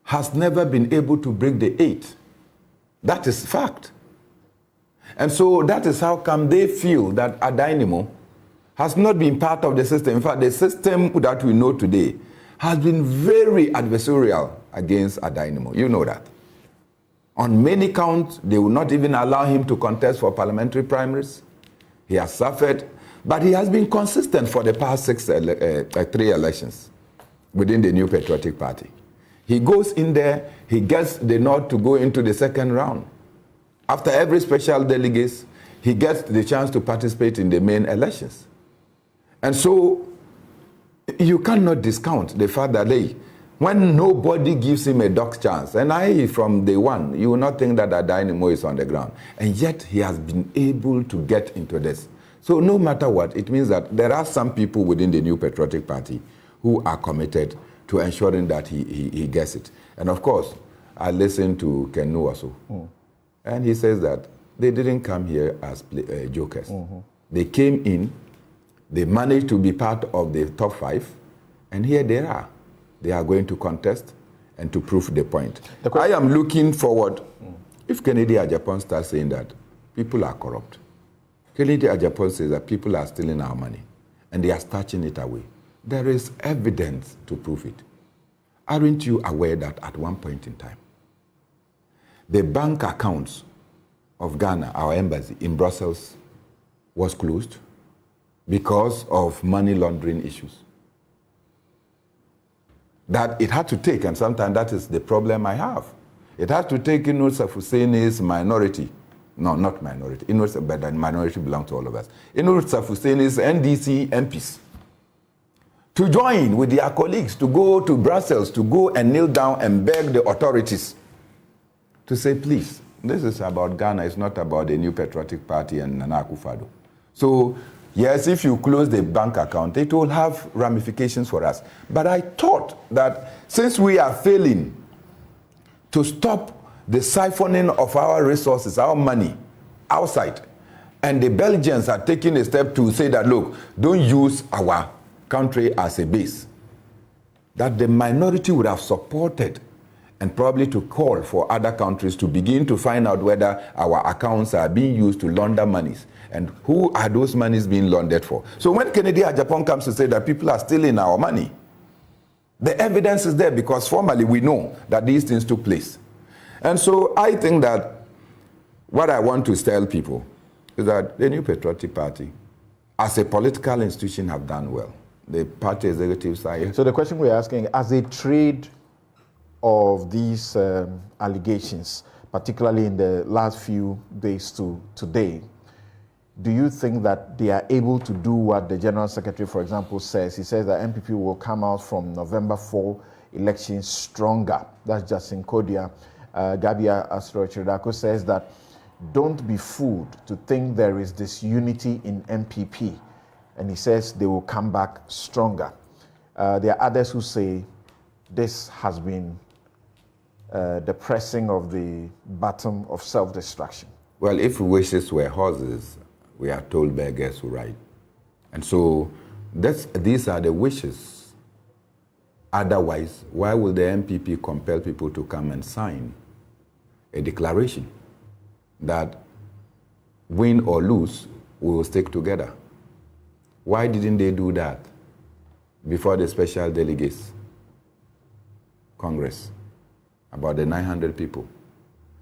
has never been able to break the 8. That is fact. And so that is how come they feel that Nimo has not been part of the system. In fact, the system that we know today has been very adversarial against Nimo. You know that. On many counts, they will not even allow him to contest for parliamentary primaries. He has suffered. But he has been consistent for the past 3 elections within the New Patriotic Party. He goes in there, he gets the nod to go into the second round. After every special delegates, he gets the chance to participate in the main elections. And so you cannot discount the fact that when nobody gives him a dog's chance, and from day one, you will not think that Nimo is on the ground. And yet he has been able to get into this. So no matter what, it means that there are some people within the New Patriotic Party who are committed to ensuring that he gets it. And of course, I listened to Ken Nwaso, and he says that they didn't come here as jokers. They came in, they managed to be part of the top 5, and here they are. They are going to contest and to prove the point. I am looking forward, if Kennedy Agyapong starts saying that people are corrupt, Kennedy Agyapong says that people are stealing our money and they are snatching it away. There is evidence to prove it. Aren't you aware that at one point in time, the bank accounts of Ghana, our embassy in Brussels, was closed because of money laundering issues? That it had to take, and sometimes that is the problem I have. It had to take Inus Husseini's minority. No, not minority. But the minority belongs to all of us. Inus Husseini's NDC MPs to join with their colleagues to go to Brussels, to go and kneel down and beg the authorities to say, please, this is about Ghana, it's not about the New Patriotic Party and Nana Akufo-Addo. So, yes, if you close the bank account, it will have ramifications for us. But I thought that since we are failing to stop the siphoning of our resources, our money, outside, and the Belgians are taking a step to say that, look, don't use our country as a base, that the minority would have supported and probably to call for other countries to begin to find out whether our accounts are being used to launder monies and who are those monies being laundered for. So when Kennedy Agyapong comes to say that people are stealing our money, the evidence is there because formally we know that these things took place. And so I think that what I want to tell people is that the New Patriotic Party, as a political institution, have done well. The party executives are... So the question we're asking, as a trade of these allegations, particularly in the last few days to today, do you think that they are able to do what the General Secretary, for example, says? He says that NPP will come out from November 4 elections stronger. That's Justin Kodia. Gabia Asro-Chiridako says that don't be fooled to think there is disunity in NPP. And he says they will come back stronger. There are others who say this has been the pressing of the button of self-destruction. Well, if wishes were horses, we are told beggars who ride. And so these are the wishes. Otherwise, why will the NPP compel people to come and sign a declaration that win or lose, we will stick together? Why didn't they do that before the special delegates Congress, about the 900 people?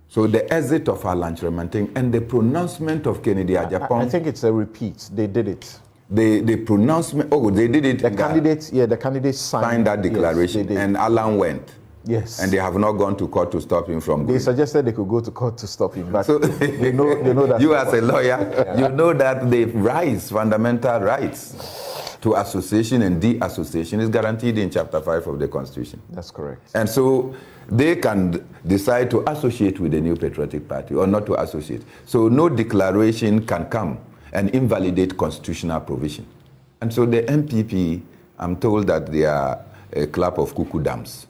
So the exit of Alan Kyerematen and the pronouncement of Kennedy Agyapong. I think it's a repeat. They did it. The pronouncement, they did it. The candidates signed that declaration, yes, and Alan went. Yes. And they have not gone to court to stop him from going. They suggested they could go to court to stop him, but so they know that. You as a lawyer, you know that the rights, fundamental rights to association and de-association is guaranteed in Chapter 5 of the Constitution. That's correct. And so they can decide to associate with the New Patriotic Party or not to associate. So no declaration can come and invalidate constitutional provision. And so the NPP, I'm told that they are a club of cuckoo dams.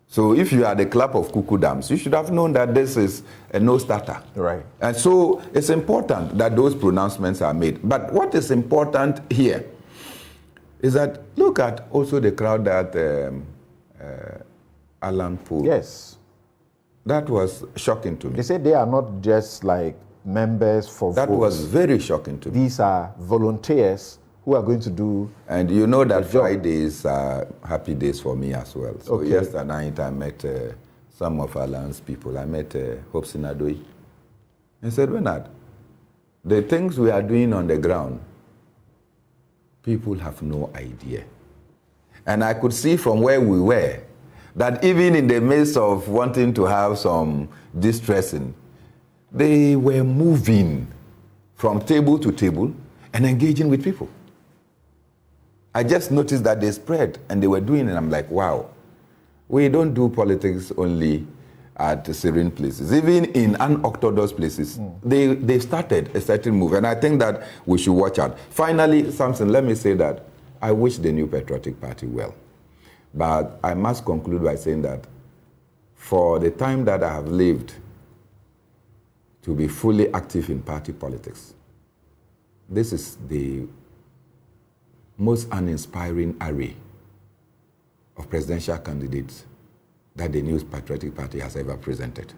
So if you are the club of cuckoo dams, you should have known that this is a no-starter. Right. And so it's important that those pronouncements are made. But what is important here is that look at also the crowd that Alan pulled. Yes. That was shocking to me. They said they are not just like members for that votes. Was very shocking to me. These are volunteers who are going to do. And you know that Fridays are happy days for me as well. So okay. Yesterday night I met some of Alan's people. I met Hope Sinadoi. I said, Bernard, the things we are doing on the ground, people have no idea. And I could see from where we were that even in the midst of wanting to have some distressing, they were moving from table to table and engaging with people. I just noticed that they spread and they were doing it. I'm like, wow, we don't do politics only at serene places. Even in unorthodox places, they started a certain move. And I think that we should watch out. Finally, Samson, let me say that I wish the New Patriotic Party well. But I must conclude by saying that for the time that I have lived to be fully active in party politics, this is the most uninspiring array of presidential candidates that the New Patriotic Party has ever presented.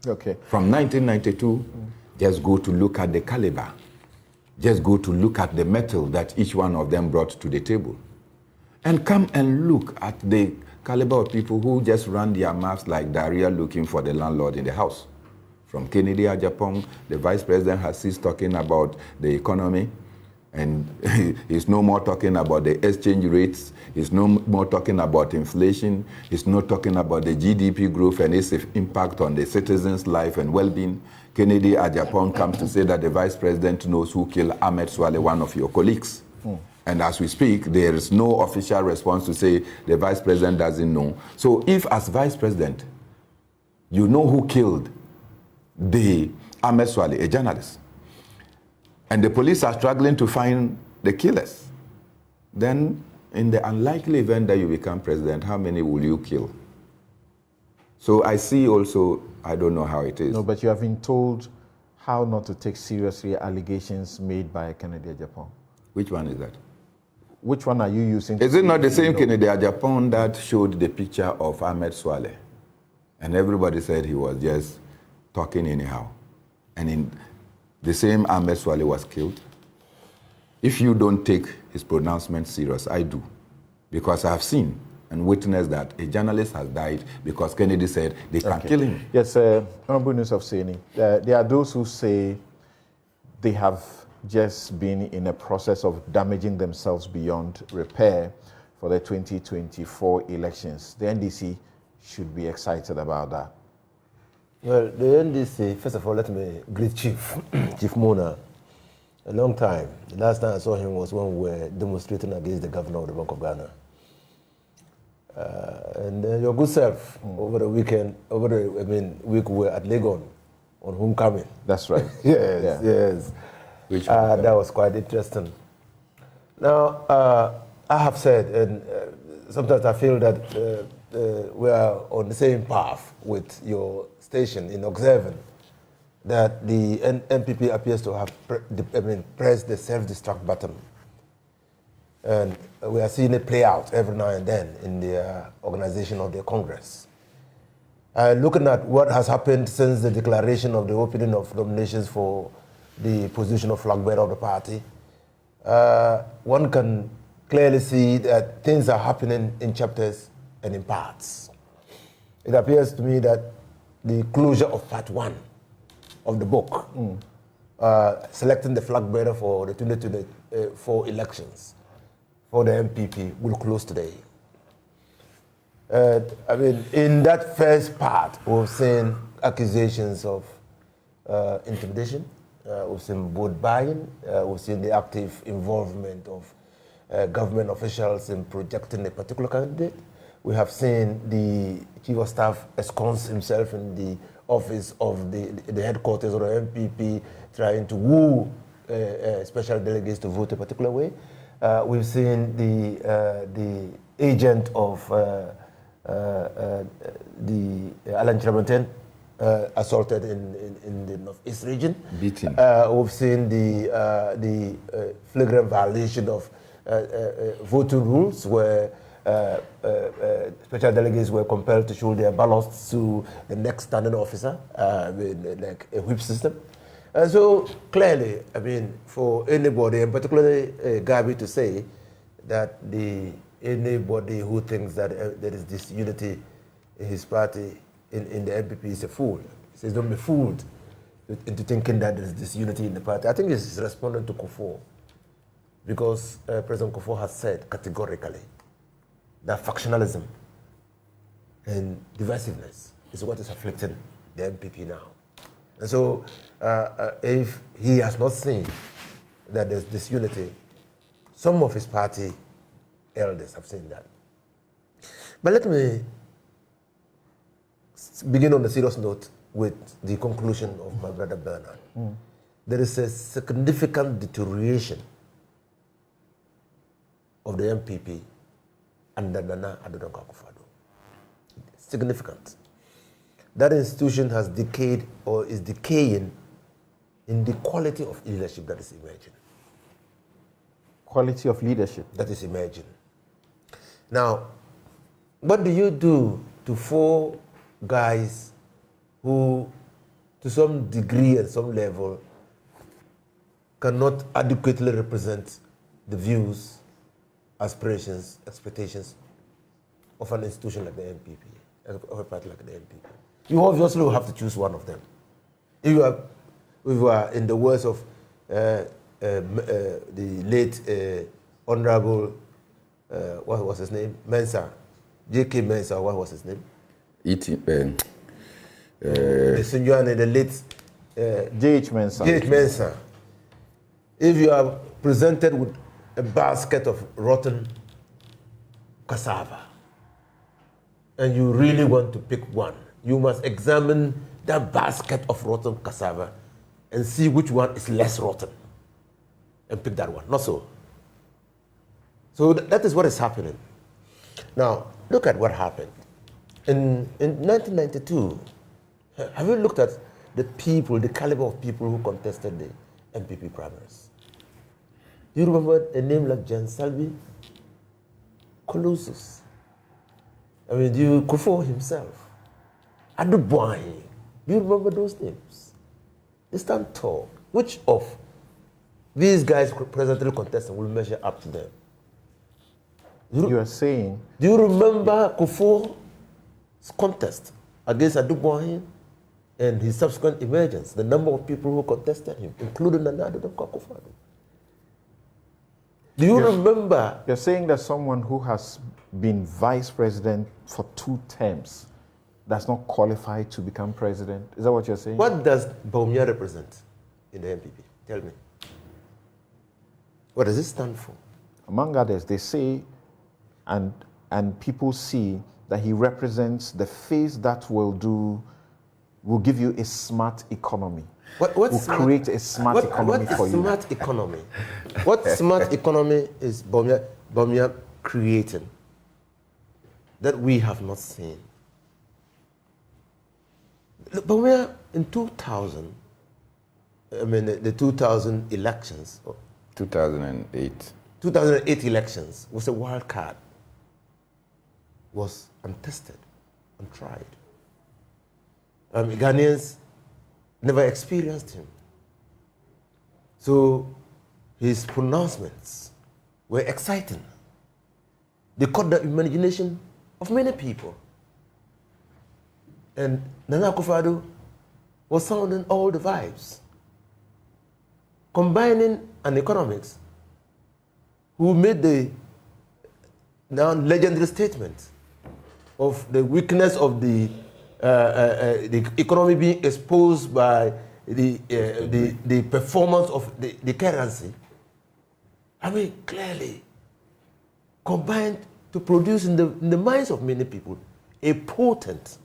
Okay. From 1992, just go to look at the caliber. Just go to look at the metal that each one of them brought to the table. And come and look at the caliber of people who just run their mouths like diarrhea looking for the landlord in the house. From Kennedy Agyapong, the vice president has ceased talking about the economy, and he's no more talking about the exchange rates. He's no more talking about inflation. He's not talking about the GDP growth and its impact on the citizens' life and well-being. Kennedy Agyapong comes to say that the vice president knows who killed Ahmed Swale, one of your colleagues. And as we speak, there is no official response to say the vice president doesn't know. So if as vice president, you know who killed the Ahmed Swale, a journalist, and the police are struggling to find the killers, then in the unlikely event that you become president, how many will you kill? So I see also, I don't know how it is. No, but you have been told how not to take seriously allegations made by Kennedy Agyapong. Which one is that? Which one are you using? Is it not the same Kennedy Agyapong that showed the picture of Ahmed Swale? And everybody said he was just talking anyhow. And in the same Ahmed Swale was killed. If you don't take his pronouncement serious, I do. Because I have seen and witnessed that a journalist has died because Kennedy said they can kill him. Yes, Honorable News of Seni. There are those who say they have just been in a process of damaging themselves beyond repair for the 2024 elections. The NDC should be excited about that. Well, the NDC, first of all, let me greet Chief Mona. A long time. The last time I saw him was when we were demonstrating against the governor of the Bank of Ghana. And your good self over the weekend, week we were at Legon on homecoming. That's right. Yes. Which that was quite interesting. Now, I have said, and sometimes I feel that we are on the same path with your station in observing that the NPP appears to have pressed the self-destruct button. And we are seeing it play out every now and then in the organization of the Congress. Looking at what has happened since the declaration of the opening of nominations for the position of flag bearer of the party, one can clearly see that things are happening in chapters and in parts. It appears to me that the closure of part 1 of the book, selecting the flag bearer for the 2024 elections for the NPP, will close today. In that first part, we've seen accusations of intimidation, we've seen vote buying, we've seen the active involvement of government officials in projecting a particular candidate. We have seen the Chief of Staff ensconce himself in the office of the headquarters of the NPP, trying to woo special delegates to vote a particular way. We've seen the agent of the Alan Kyerematen assaulted in the Northeast region. Beaten. We've seen the flagrant violation of voting rules where special delegates were compelled to show their ballots to the next standing officer, like a whip system. And so clearly, for anybody, and particularly Gabi, to say that anybody who thinks that there is disunity in his party, in the NPP, is a fool. He says, don't be fooled into thinking that there is disunity in the party. I think he's responding to Kufuor, because President Kufuor has said categorically that factionalism and divisiveness is what is afflicting the NPP now. And so if he has not seen that there's disunity, some of his party elders have seen that. But let me begin on a serious note with the conclusion of my brother Bernard. There is a significant deterioration of the NPP under Nana Addo Dankwa-Akufo-Addo. Significant. That institution has decayed or is decaying in the quality of leadership that is emerging. Quality of leadership? That is emerging. Now, what do you do to 4 guys who, to some degree and some level, cannot adequately represent the views, aspirations, expectations of an institution like the NPP, of a party like the NPP? You obviously will have to choose one of them. If you are in the words of the late Honorable, what was his name? Mensah, J.K. Mensah, what was his name? The senior and the late J.H. Mensah. J.H. Mensah. If you are presented with a basket of rotten cassava and you really want to pick one, you must examine that basket of rotten cassava and see which one is less rotten and pick that one. Not so. So that is what is happening. Now, look at what happened. In 1992, have you looked at the people, the caliber of people who contested the NPP primaries? Do you remember a name like Jan Salvi? Colossus. Kufuor himself. Adubuahi. Do you remember those names? They stand tall. Which of these guys presently contesting will measure up to them? You are saying... Do you remember Kufuor's contest against Adubuahi and his subsequent emergence? The number of people who contested him, including Nana Addo Dankwa-Akufo-Addo. Do you remember? You're saying that someone who has been vice president for 2 terms does not qualify to become president? Is that what you're saying? What does Bawumia represent in the NPP? Tell me. What does it stand for? Among others, they say, and people see that he represents the face that will give you a smart economy. Will create a smart economy for you. What smart economy? What smart economy is Bawumia creating that we have not seen? Bawumia in 2000, I mean the 2000 elections. 2008 elections was a wild card. Was untested, untried. Ghanaians never experienced him. So his pronouncements were exciting. They caught the imagination of many people. And Nana Akufo-Addo was sounding all the vibes, combining an economics who made the now legendary statement of the weakness of the economy being exposed by the performance of the currency. I mean, clearly combined to produce in the minds of many people a potent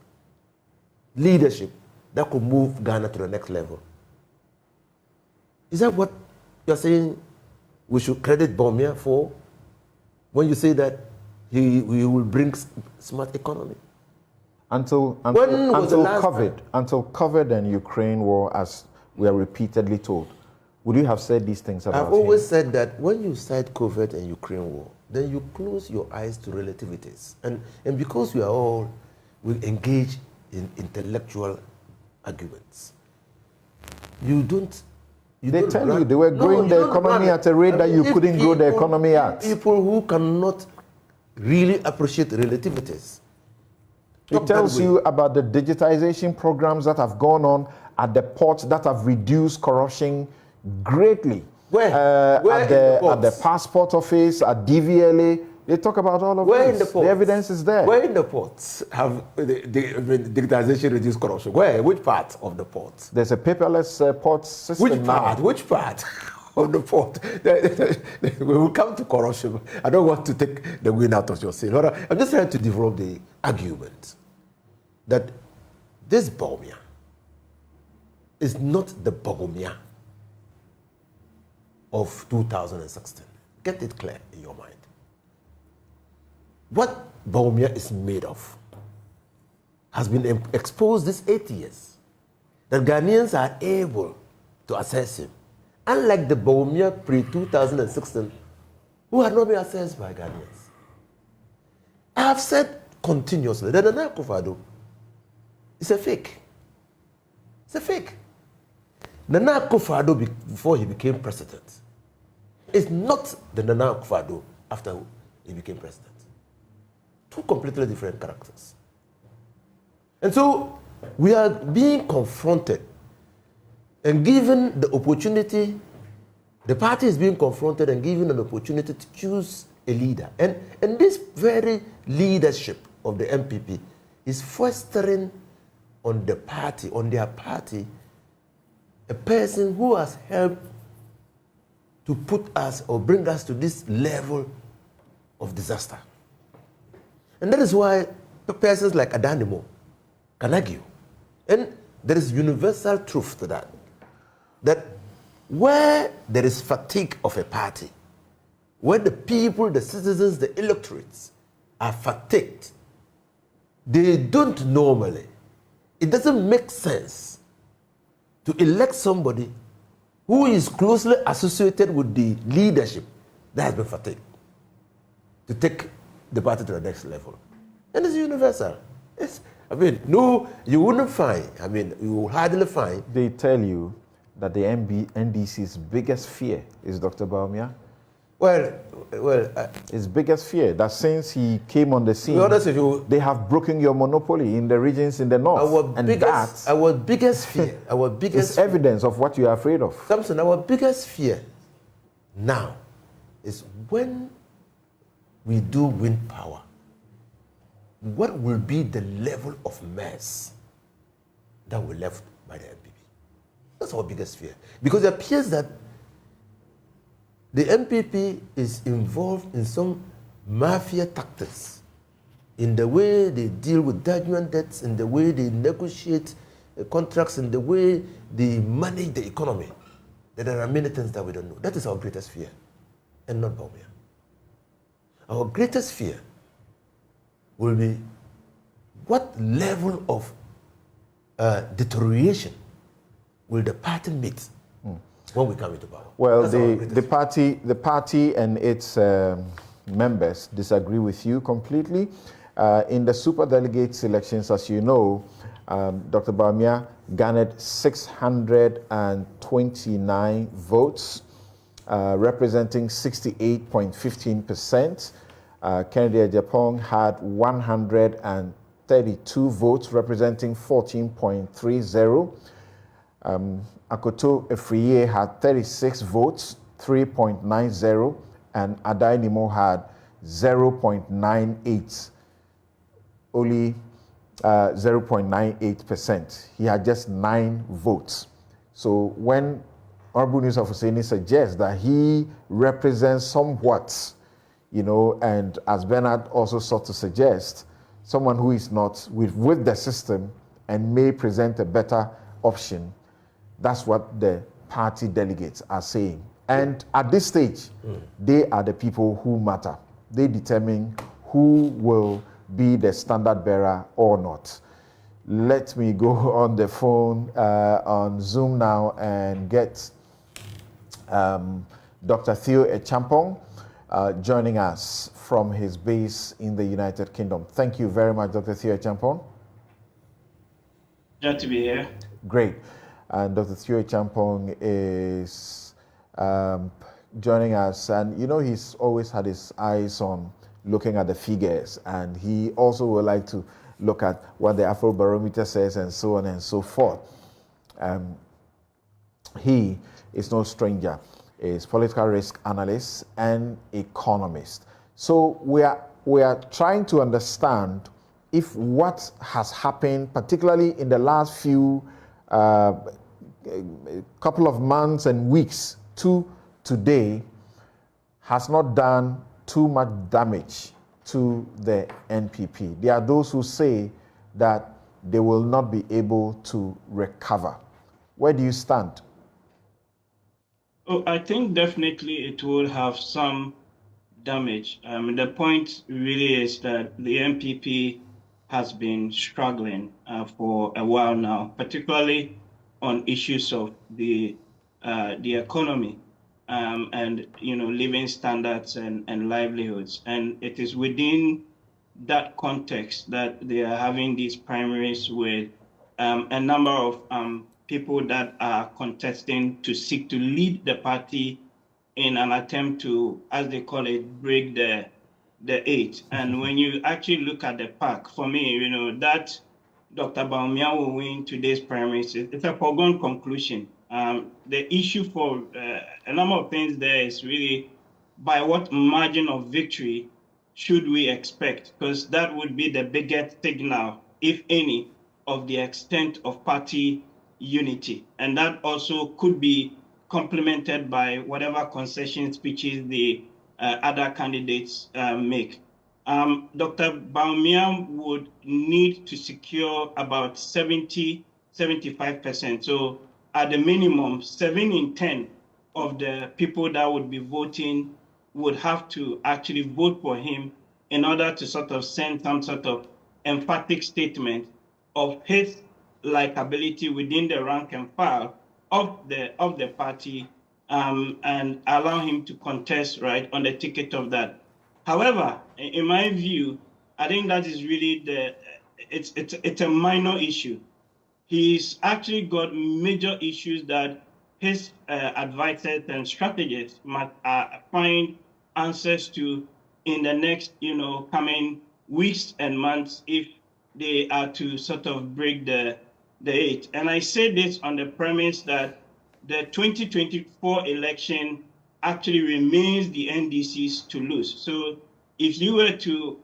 leadership that could move Ghana to the next level. Is that what you're saying we should credit Bawumia for when you say that he will bring smart economy? Until COVID and Ukraine war, as we are repeatedly told, would you have said these things about him? I've always said that when you cite COVID and Ukraine war, then you close your eyes to relativities. And because we engage in intellectual arguments, they tell you they were growing the economy at a rate that you couldn't grow the economy at. People who cannot really appreciate relativities. It tells you about the digitization programs that have gone on at the ports that have reduced corruption greatly. Where? At the passport office, at DVLA. They talk about all of this. The evidence is there. Where in the ports have the digitization reduced corruption? Where? Which part of the ports? There's a paperless port system. Which part? Which part of the port? We will come to corruption. I don't want to take the wind out of your sail. I'm just trying to develop the argument that this Bawumia is not the Bawumia of 2016. Get it clear in your mind. What Bawumia is made of has been exposed these 8 years, that Ghanaians are able to assess him. Unlike the Bawumia pre-2016, who had not been assessed by Ghanaians. I have said continuously that Nana Akufo-Addo is a fake. It's a fake. Nana Akufo-Addo, before he became president, is not the Nana Akufo-Addo after he became president. Two completely different characters. And so we are being confronted and given the opportunity, the party is being confronted and given an opportunity to choose a leader. And this very leadership of the NPP is fostering on the party, on their party, a person who has helped to put us or bring us to this level of disaster. And that is why persons like Nimo can argue. And there is universal truth to that. That where there is fatigue of a party, where the people, the citizens, the electorates are fatigued, they don't normally, it doesn't make sense to elect somebody who is closely associated with the leadership that has been fatigued to take the party to the next level. And it's universal. No, you wouldn't find, you will hardly find. They tell you that the NDC's biggest fear is Dr. Bawumia. His biggest fear, that since he came on the scene, they have broken your monopoly in the regions in the north. Our biggest fear, is evidence of what you are afraid of. Samson, our biggest fear now is when we do win power, what will be the level of mess that will be left by the NPP? That's our biggest fear. Because it appears that the NPP is involved in some mafia tactics in the way they deal with judgment debts, in the way they negotiate contracts, in the way they manage the economy. There are many things that we don't know. That is our greatest fear, and not Bawumia. Our greatest fear will be what level of deterioration will the party meet when we come into power? Well, the party and its members disagree with you completely. In the super delegates elections, as you know, Dr. Bawumia garnered 629 votes, representing 68.15%. Kennedy Agyapong had 132 votes, representing 14.30%. Akoto Efriye had 36 votes, 3.90%, and Nimo had 0.98%, only 0.98%. He had just 9 votes. So when Honorable News of Hussaini suggests that he represents somewhat, you know, and as Bernard also sought to suggest, someone who is not with the system and may present a better option, that's what the party delegates are saying. And at this stage, they are the people who matter. They determine who will be the standard bearer or not. Let me go on the phone on Zoom now and get Dr. Theo Echampong joining us from his base in the United Kingdom. Thank you very much, Dr. Theo Echampong. Glad to be here. Great. And Dr. Theo Echampong is joining us, and you know he's always had his eyes on looking at the figures, and he also would like to look at what the Afrobarometer says and so on and so forth. He is no stranger, is political risk analyst and economist. So we are trying to understand if what has happened, particularly in the last few couple of months and weeks to today, has not done too much damage to the NPP. There are those who say that they will not be able to recover. Where do you stand? Oh, I think definitely it will have some damage. The point really is that the NPP has been struggling for a while now, particularly on issues of the economy and living standards and livelihoods. And it is within that context that they are having these primaries with a number of people that are contesting to seek to lead the party in an attempt to, as they call it, break the eight. And when you actually look at the pack, for me, that Dr. Bawumia will win today's primaries, it's a foregone conclusion. The issue for a number of things there is really by what margin of victory should we expect? Because that would be the biggest signal, if any, of the extent of party unity. And that also could be complemented by whatever concession speeches the other candidates make. Dr. Bawumia would need to secure about 75%. So at the minimum, 7 in 10 of the people that would be voting would have to actually vote for him in order to sort of send some sort of emphatic statement of his likability within the rank and file of the party and allow him to contest right on the ticket of that. However, in my view, I think that is really it's a minor issue. He's actually got major issues that his advisors and strategists must find answers to in the next, coming weeks and months if they are to sort of break the eight. And I say this on the premise that the 2024 election actually remains the NDC's to lose. So if you were to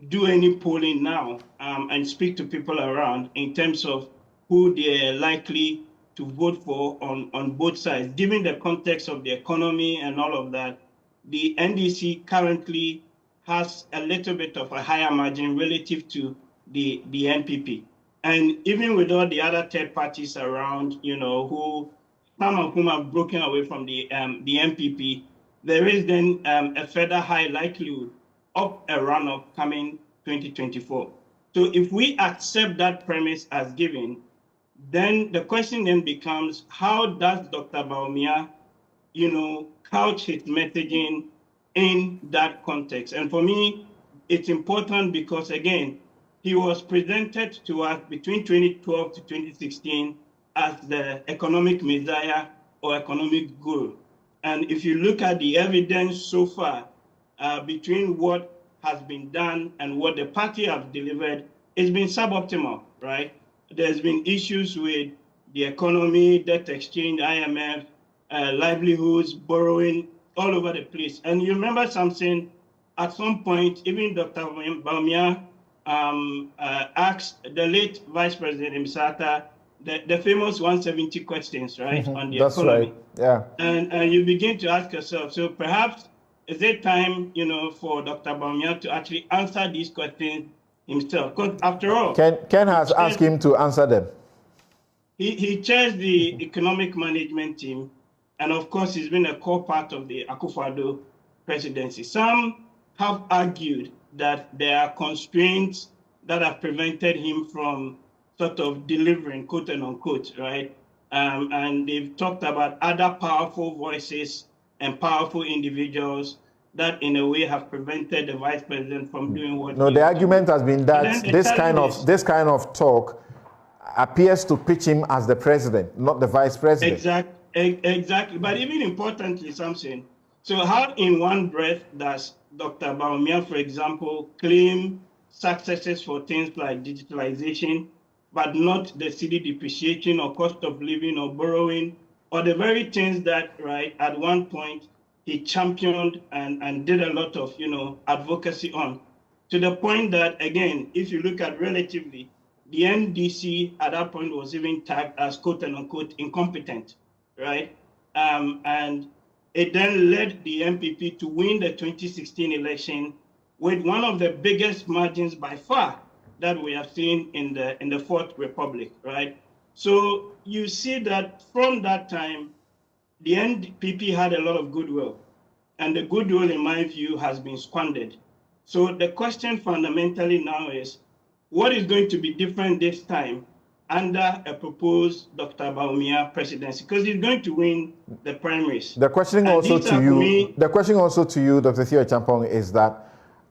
do any polling now and speak to people around in terms of who they're likely to vote for on both sides. Given the context of the economy and all of that, the NDC currently has a little bit of a higher margin relative to the NPP. And even with all the other third parties around, you know, some of whom have broken away from the NPP, there is then a further high likelihood of a runoff coming 2024. So if we accept that premise as given, then the question then becomes, how does Dr. Bawumia, you know, couch his messaging in that context? And for me, it's important because, again, he was presented to us between 2012 to 2016 as the economic messiah or economic guru. And if you look at the evidence so far between what has been done and what the party has delivered, it's been suboptimal, right? There's been issues with the economy, debt exchange, IMF, livelihoods, borrowing, all over the place. And you remember something, at some point, even Dr. Bawumia asked the late Vice President Imsata the famous 170 questions, right, on the That's economy. right, yeah. And you begin to ask yourself, so perhaps is it time, you know, for Dr. Bawumia to actually answer these questions himself? Because after all, Ken has asked him to answer them. He chairs the economic management team, and of course, he's been a core part of the Akufo-Addo presidency. Some have argued that there are constraints that have prevented him from sort of delivering, quote and unquote, right? And they've talked about other powerful voices and powerful individuals that in a way have prevented the vice president from doing what No, the argument has been that this kind of talk appears to pitch him as the president, not the vice president. Exactly. But even importantly, something. So how in one breath does Dr. Bawumia, for example, claim successes for things like digitalization, but not the city depreciation or cost of living or borrowing, or the very things that, right, at one point he championed and did a lot of, you know, advocacy on, to the point that, again, if you look at relatively, the NDC at that point was even tagged as quote and unquote incompetent, right? And it then led the NPP to win the 2016 election with one of the biggest margins by far that we have seen in the Fourth Republic, right? So you see that from that time, the NPP had a lot of goodwill, and the goodwill, in my view, has been squandered. So the question fundamentally now is, what is going to be different this time under a proposed Dr. Bawumia presidency? Because he's going to win the primaries. The question also to you, Dr. Theo Champong, is that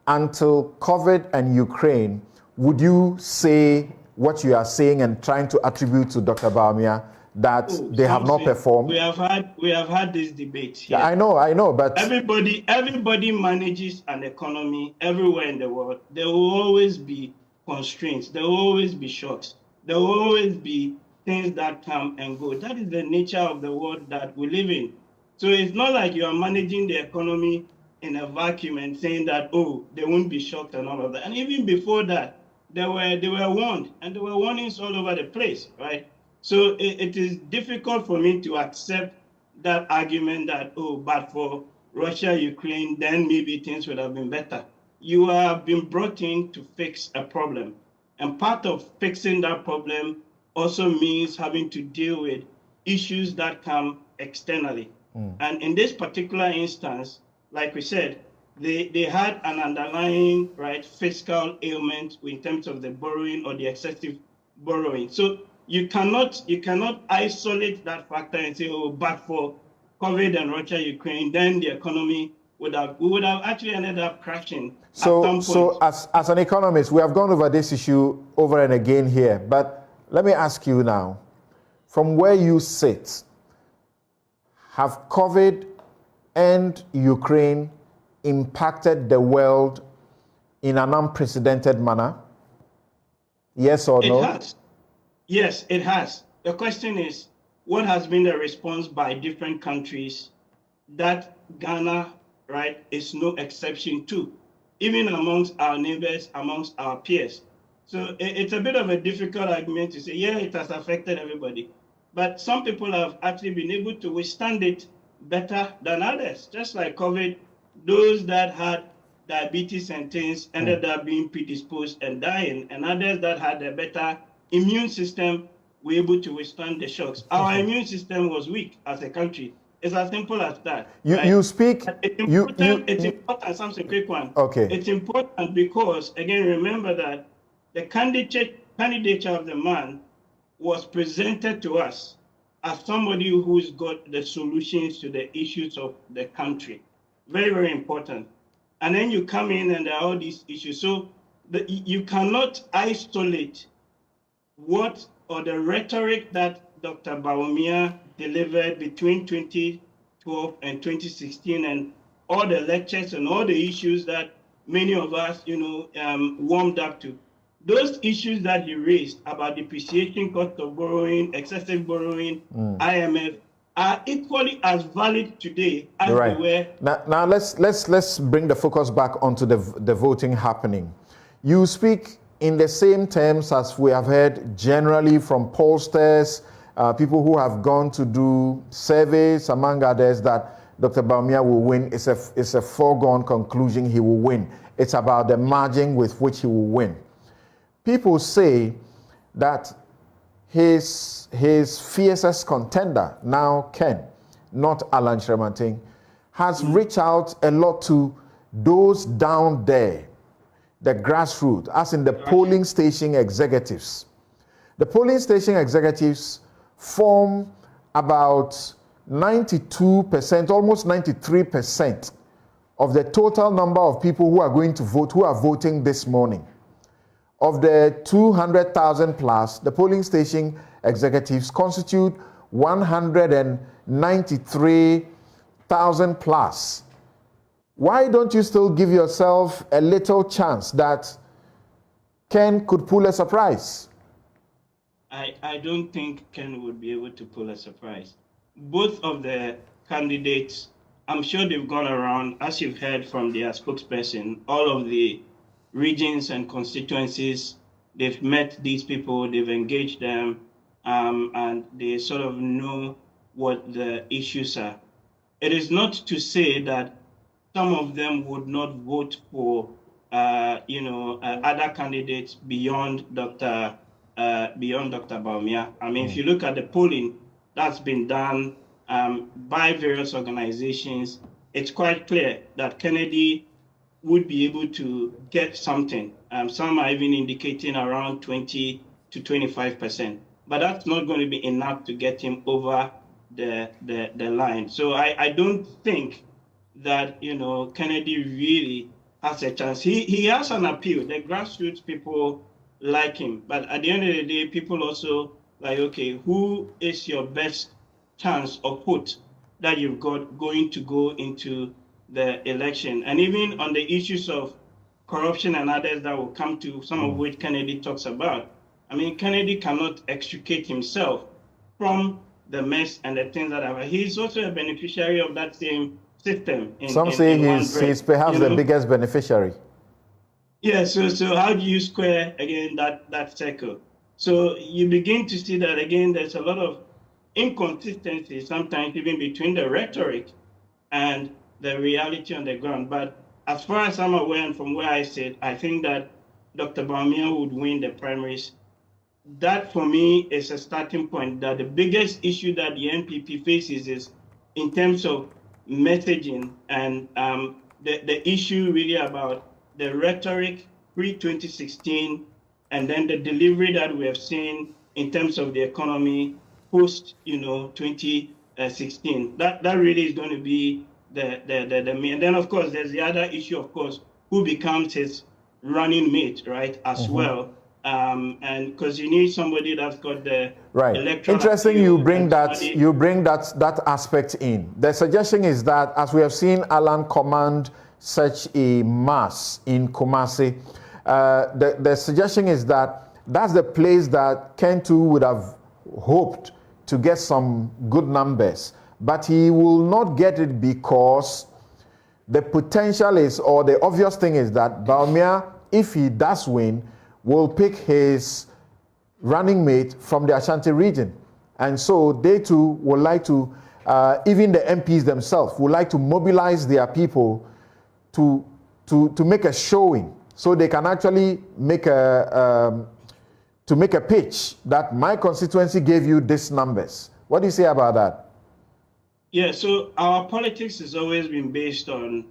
until COVID and Ukraine, would you say what you are saying and trying to attribute to Dr. Bawumia that they have not performed? We have had this debate here. Yeah, I know, but everybody manages an economy everywhere in the world. There will always be constraints. There will always be shocks. There will always be things that come and go. That is the nature of the world that we live in. So it's not like you are managing the economy in a vacuum and saying that, oh, they won't be shocked and all of that. And even before that, they were warned, and there were warnings all over the place, right? So it is difficult for me to accept that argument that, oh, but for Russia, Ukraine, then maybe things would have been better. You have been brought in to fix a problem. And part of fixing that problem also means having to deal with issues that come externally. And in this particular instance, like we said, they had an underlying, right, fiscal ailment in terms of the borrowing or the excessive borrowing. So you cannot isolate that factor and say, oh, but for COVID and Russia, Ukraine, then the economy we would have actually ended up crashing. So as an economist, we have gone over this issue over and again here, but let me ask you now, from where you sit, have COVID and Ukraine impacted the world in an unprecedented manner? Yes or no? It has. Yes, it has. The question is, what has been the response by different countries that Ghana, right, is no exception to? even amongst our neighbors, amongst our peers. So it's a bit of a difficult argument to say, yeah, it has affected everybody. But some people have actually been able to withstand it better than others. Just like COVID, those that had diabetes and things ended up being predisposed and dying, and others that had a better immune system were able to withstand the shocks. Our immune system was weak as a country. It's as simple as that. You speak. It's important. It's important. Something quick one. Okay. It's important because, again, remember that the candidature of the man was presented to us as somebody who's got the solutions to the issues of the country. Very, very important. And then you come in and there are all these issues. So you cannot isolate what or the rhetoric that Dr. Bawumia delivered between 2012 and 2016 and all the lectures and all the issues that many of us, warmed up to. Those issues that he raised about depreciation, cost of borrowing, excessive borrowing, IMF, are equally as valid today as they were. Now let's bring the focus back onto the voting happening. You speak in the same terms as we have heard generally from pollsters, people who have gone to do surveys, among others, that Dr. Bawumia will win. It's a foregone conclusion he will win. It's about the margin with which he will win. People say that his fiercest contender, now Ken, not Alan Kyerematen, has reached out a lot to those down there, the grassroots, as in the polling station executives. The polling station executives form about 92%, almost 93% of the total number of people who are going to vote, who are voting this morning. Of the 200,000 plus, the polling station executives constitute 193,000 plus. Why don't you still give yourself a little chance that Ken could pull a surprise? I don't think Ken would be able to pull a surprise. Both of the candidates, I'm sure they've gone around, as you've heard from their spokesperson, all of the regions and constituencies. They've met these people, they've engaged them, and they sort of know what the issues are. It is not to say that some of them would not vote for, other candidates beyond Dr. Bawumia. I mean, if you look at the polling that's been done by various organizations, it's quite clear that Kennedy would be able to get something. Some are even indicating around 20 to 25%, but that's not going to be enough to get him over the line. So I don't think that Kennedy really has a chance. He has an appeal. The grassroots people like him, but at the end of the day, people also like, okay, who is your best chance or put that you've got going to go into the election? And even on the issues of corruption and others that will come to, some of which Kennedy talks about. I mean, Kennedy cannot extricate himself from the mess and the things that happen. He's also a beneficiary of that same system. Some say he's perhaps the biggest beneficiary. Yeah, so how do you square, again, that circle? So you begin to see that, again, there's a lot of inconsistency sometimes even between the rhetoric and the reality on the ground. But as far as I'm aware and from where I sit, I think that Dr. Bawumia would win the primaries. That for me is a starting point, that the biggest issue that the NPP faces is in terms of messaging and the issue really about the rhetoric pre-2016 and then the delivery that we have seen in terms of the economy post 2016. That really is going to be the main. And then of course there's the other issue, of course, who becomes his running mate, right, as well. And because you need somebody that's got the electoral. Interesting, you bring that aspect in. The suggestion is that, as we have seen Alan command such a mass in Kumasi, the suggestion is that that's the place that Kentu would have hoped to get some good numbers, but he will not get it because the potential is, or the obvious thing is that Bawumia, if he does win, will pick his running mate from the Ashanti region. And so they too would like to, even the MPs themselves, would like to mobilize their people to make a showing, so they can actually make a pitch that my constituency gave you these numbers. What do you say about that? Yeah, so our politics has always been based on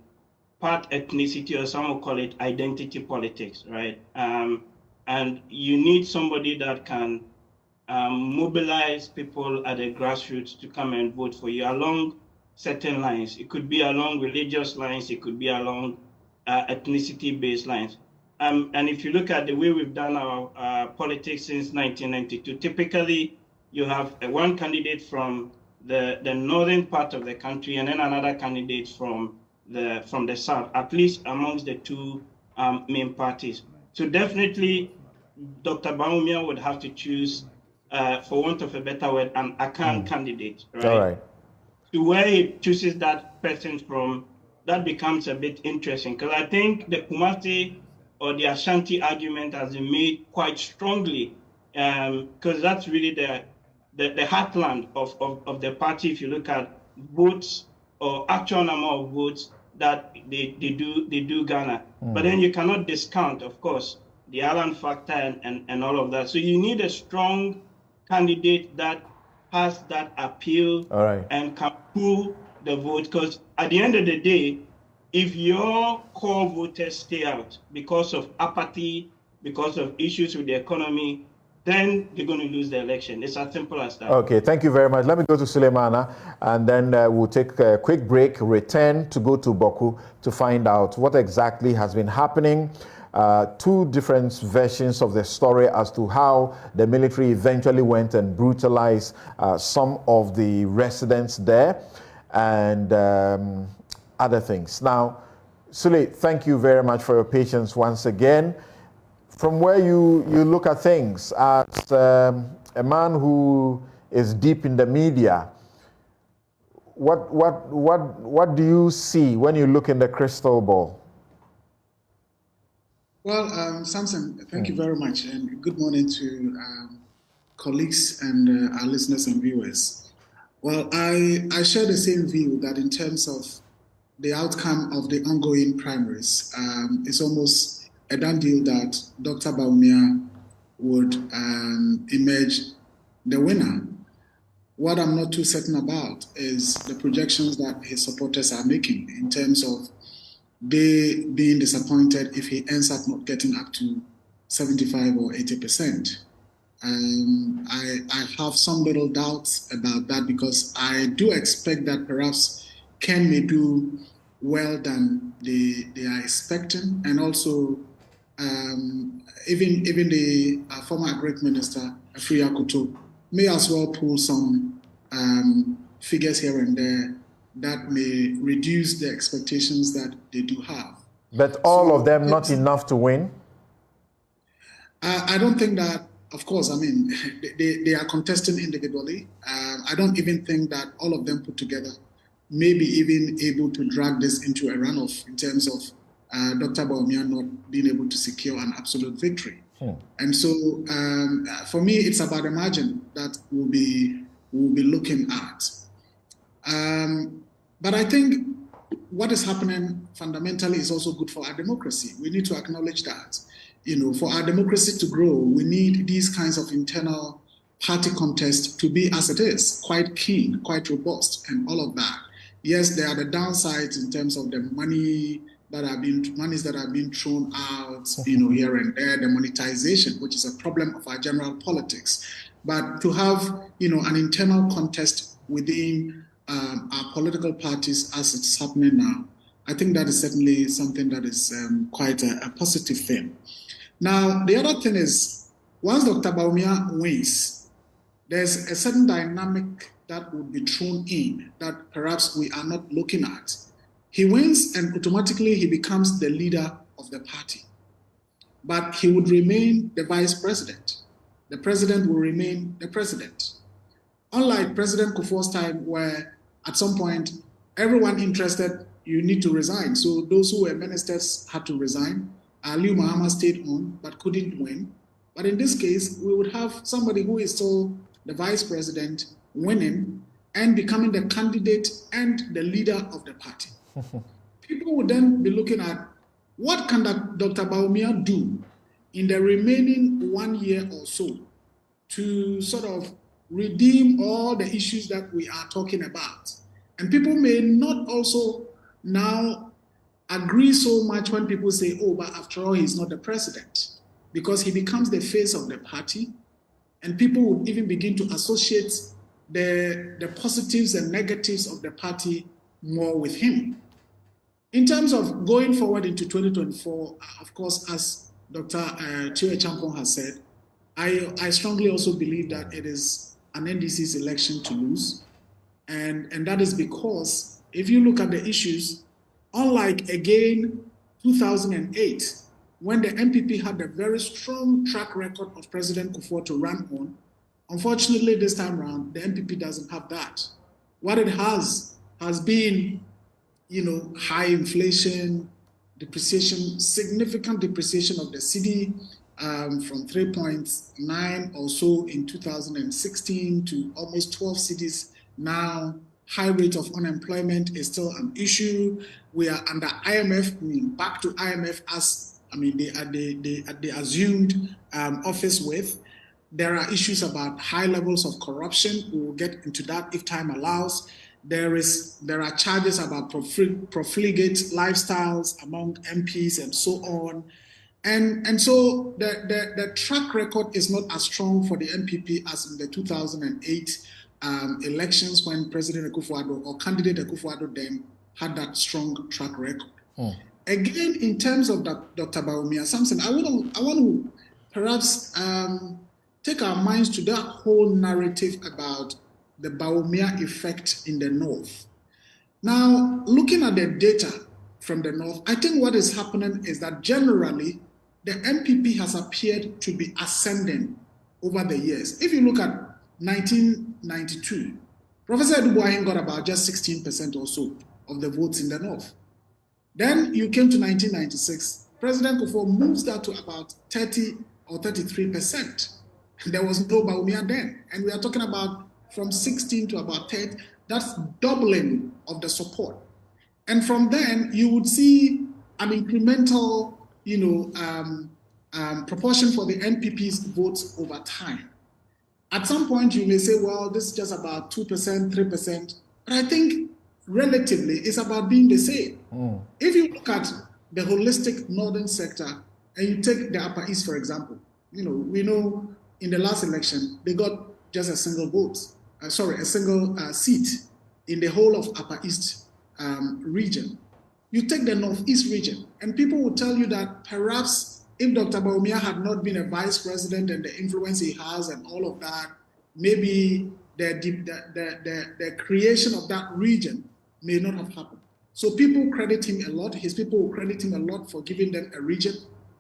part ethnicity, or some will call it identity politics, right? And you need somebody that can mobilize people at the grassroots to come and vote for you along certain lines. It could be along religious lines, it could be along ethnicity-based lines. And if you look at the way we've done our politics since 1992, typically you have one candidate from the northern part of the country and then another candidate from the south, at least amongst the two main parties. So definitely Dr. Bawumia would have to choose, for want of a better word, an Akan candidate, right? All right. To where he chooses that person from, that becomes a bit interesting, because I think the Kumasi or the Ashanti argument has been made quite strongly, because that's really the heartland of the party. If you look at votes or actual number of votes that they do garner, but then you cannot discount, of course, the Allen factor and all of that. So you need a strong candidate that has that appeal and can pull the vote, because at the end of the day, if your core voters stay out because of apathy, because of issues with the economy, then you're going to lose the election. It's as simple as that. Okay, thank you very much. Let me go to Suleimana, and then we'll take a quick break, return to go to Boku to find out what exactly has been happening. Two different versions of the story as to how the military eventually went and brutalized some of the residents there, and other things. Now, Sule, thank you very much for your patience once again. From where you look at things, as a man who is deep in the media, what do you see when you look in the crystal ball? Well, Samson, thank you very much, and good morning to colleagues and our listeners and viewers. Well, I share the same view that in terms of the outcome of the ongoing primaries, it's almost a done deal that Dr. Bawumia would emerge the winner. What I'm not too certain about is the projections that his supporters are making in terms of they being disappointed if he ends up not getting up to 75 or 80%. I have some little doubts about that, because I do expect that perhaps Ken may do well than they are expecting, and also even the former Agric Minister Akoto may as well pull some figures here and there that may reduce the expectations that they do have. But all of them not enough to win? I don't think that, of course, I mean, they are contesting individually. I don't even think that all of them put together may be even able to drag this into a runoff in terms of Dr. Bawumia not being able to secure an absolute victory. And so for me, it's about the margin that we'll be looking at. But I think what is happening fundamentally is also good for our democracy. We need to acknowledge that. You know, for our democracy to grow, we need these kinds of internal party contests to be as it is, quite keen, quite robust, and all of that. Yes, there are the downsides in terms of the monies that are being thrown out, you know, here and there, the monetization, which is a problem of our general politics. But to have, you know, an internal contest within our political parties as it's happening now, I think that is certainly something that is quite a positive thing. Now, the other thing is, once Dr. Bawumia wins, there's a certain dynamic that would be thrown in that perhaps we are not looking at. He wins and automatically he becomes the leader of the party. But he would remain the vice president. The president will remain the president. Unlike President Kufuor's time, where at some point everyone interested you need to resign. So those who were ministers had to resign. Aliu Mahama stayed on but couldn't win. But in this case, we would have somebody who is still the vice president winning and becoming the candidate and the leader of the party. People would then be looking at what can Dr. Bawumia do in the remaining 1 year or so to sort of redeem all the issues that we are talking about. And people may not also now agree so much when people say, oh, but after all, he's not the president, because he becomes the face of the party, and people would even begin to associate the positives and negatives of the party more with him. In terms of going forward into 2024, of course, as Dr. Kyerematen has said, I strongly also believe that it is an NDC's election to lose. And that is because if you look at the issues, unlike again 2008, when the NPP had a very strong track record of President Kufuor to run on, unfortunately this time around, the NPP doesn't have that. What it has been, high inflation, depreciation, significant depreciation of the cedi from 3.9 or so in 2016 to almost 12 cedis now. High rate of unemployment is still an issue. We are under IMF, back to IMF as they assumed office with. There are issues about high levels of corruption. We will get into that if time allows. There are charges about profligate lifestyles among MPs and so on. And so the track record is not as strong for the NPP as in the 2008 elections when President Akufo-Addo or candidate Akufo-Addo then had that strong track record. Again, in terms of Dr. Bawumia Samson, I want to perhaps take our minds to that whole narrative about the Bawumia effect in the North. Now, looking at the data from the North, I think what is happening is that generally the NPP has appeared to be ascending over the years. If you look at 1992, Professor Edubuahin got about just 16% or so of the votes in the North. Then you came to 1996, President Kufuor moves that to about 30 or 33%. There was no Bawumia then. And we are talking about from 16 to about 30, that's doubling of the support. And from then, you would see an incremental, proportion for the NPP's votes over time. At some point, you may say, well, this is just about 2%, 3%. But I think relatively, it's about being the same. If you look at the holistic northern sector, and you take the Upper East, for example, we know in the last election, they got just a single seat in the whole of Upper East region. You take the Northeast region, and people will tell you that perhaps if Dr. Bawumia had not been a vice president and the influence he has and all of that, maybe the creation of that region may not have happened. So people credit him a lot. His people will credit him a lot for giving them a region.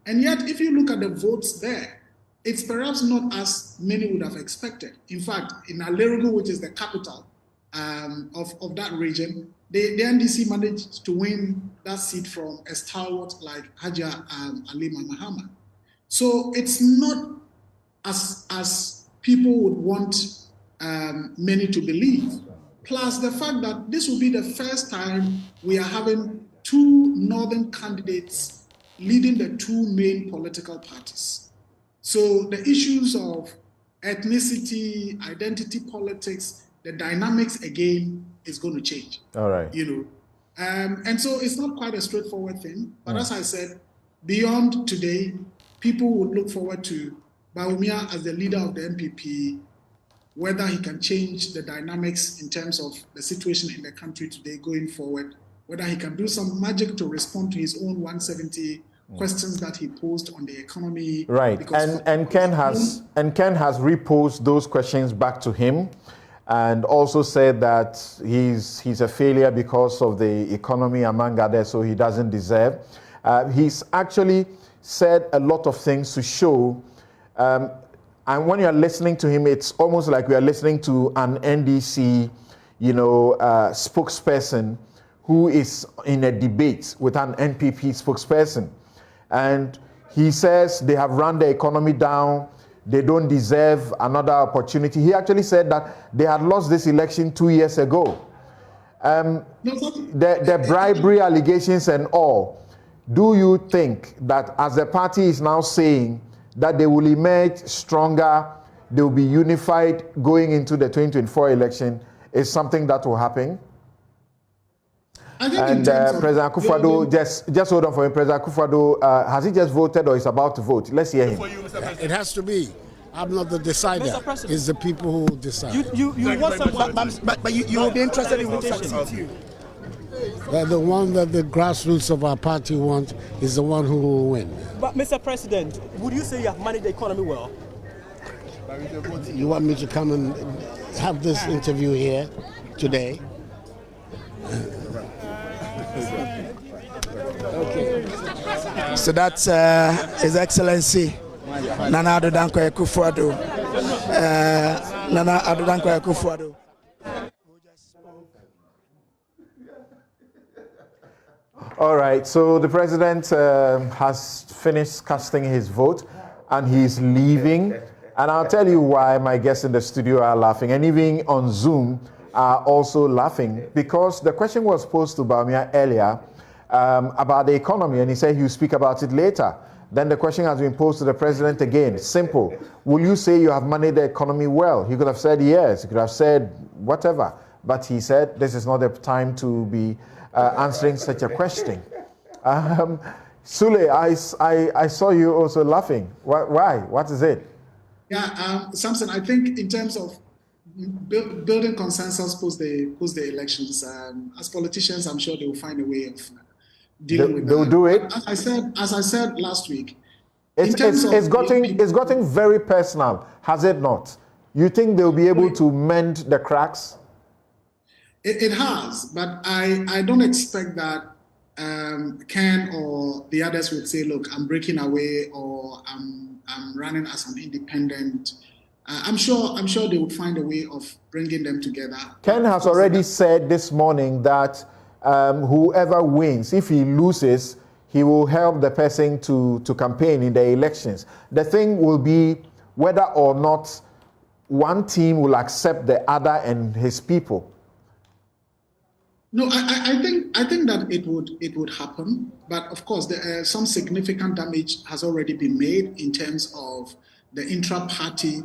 And yet, if you look at the votes there, it's perhaps not as many would have expected. In fact, in Alerugu, which is the capital of that region, the NDC managed to win that seat from a stalwart like Haja Ali Mahama. So it's not as people would want many to believe. Plus the fact that this will be the first time we are having two northern candidates leading the two main political parties. So the issues of ethnicity, identity politics, the dynamics again is going to change. All right. And so it's not quite a straightforward thing. But as I said, beyond today, people would look forward to Bawumia as the leader of the NPP, whether he can change the dynamics in terms of the situation in the country today going forward, whether he can do some magic to respond to his own 170 questions that he posed on the economy. Right, and Ken has reposed those questions back to him, and also said that he's a failure because of the economy, among others, so he doesn't deserve. He's actually said a lot of things to show, and when you're listening to him, it's almost like we are listening to an NDC, spokesperson who is in a debate with an NPP spokesperson. And he says they have run the economy down, they don't deserve another opportunity. He actually said that they had lost this election 2 years ago. The bribery allegations and all, do you think that as the party is now saying that they will emerge stronger, they will be unified going into the 2024 election, is something that will happen? And President Akufo-Addo, just hold on for him. President Akufo-Addo, has he just voted or is about to vote? Let's hear him. It has to be. I'm not the decider. It's the people who decide. You want some, but you will be interested in who succeeds you. The one that the grassroots of our party want is the one who will win. But Mr. President, would you say you have managed the economy well? You want me to come and have this interview here today? Okay. So that's His Excellency Nana Addo Dankwa Akufo-Addo. Nana Addo Dankwa Akufo-Addo. All right, so the president has finished casting his vote and he's leaving. And I'll tell you why my guests in the studio are laughing, and even on Zoom are also laughing, because the question was posed to Bawumia earlier about the economy, and he said he'll speak about it later. Then the question has been posed to the president again. Simple. Will you say you have managed the economy well? He could have said yes. He could have said whatever. But he said this is not the time to be answering such a question. Sule, I saw you also laughing. Why? What is it? Yeah, Samson, I think in terms of building consensus post the elections, as politicians, I'm sure they will find a way of dealing with that. They'll do it. As I said last week, it's gotten very personal, has it not? You think they'll be able to mend the cracks? It has, but I don't expect that Ken or the others would say, look, I'm breaking away, or I'm running as an independent. I'm sure they would find a way of bringing them together. Ken has already said this morning that whoever wins, if he loses, he will help the person to campaign in the elections. The thing will be whether or not one team will accept the other and his people. No, I think that it would happen, but of course, some significant damage has already been made in terms of the intra-party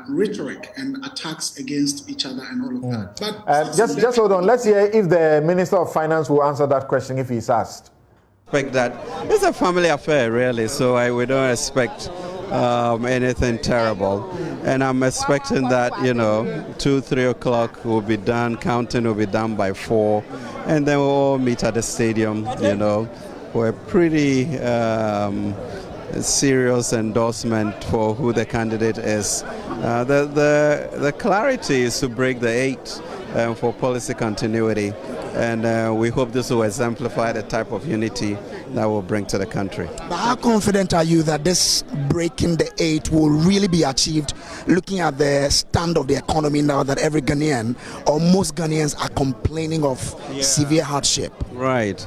rhetoric and attacks against each other and all of that. But just hold on. Let's hear if the Minister of Finance will answer that question if he's asked. That it's a family affair, really. So we don't expect anything terrible, and I'm expecting that 2-3 o'clock will be done. Counting will be done by 4, and then we'll all meet at the stadium. We're pretty serious endorsement for who the candidate is. The clarity is to break the 8 for policy continuity, and we hope this will exemplify the type of unity that will bring to the country. But how confident are you that this breaking the 8 will really be achieved, looking at the stand of the economy now that every Ghanaian or most Ghanaians are complaining of severe hardship? Right.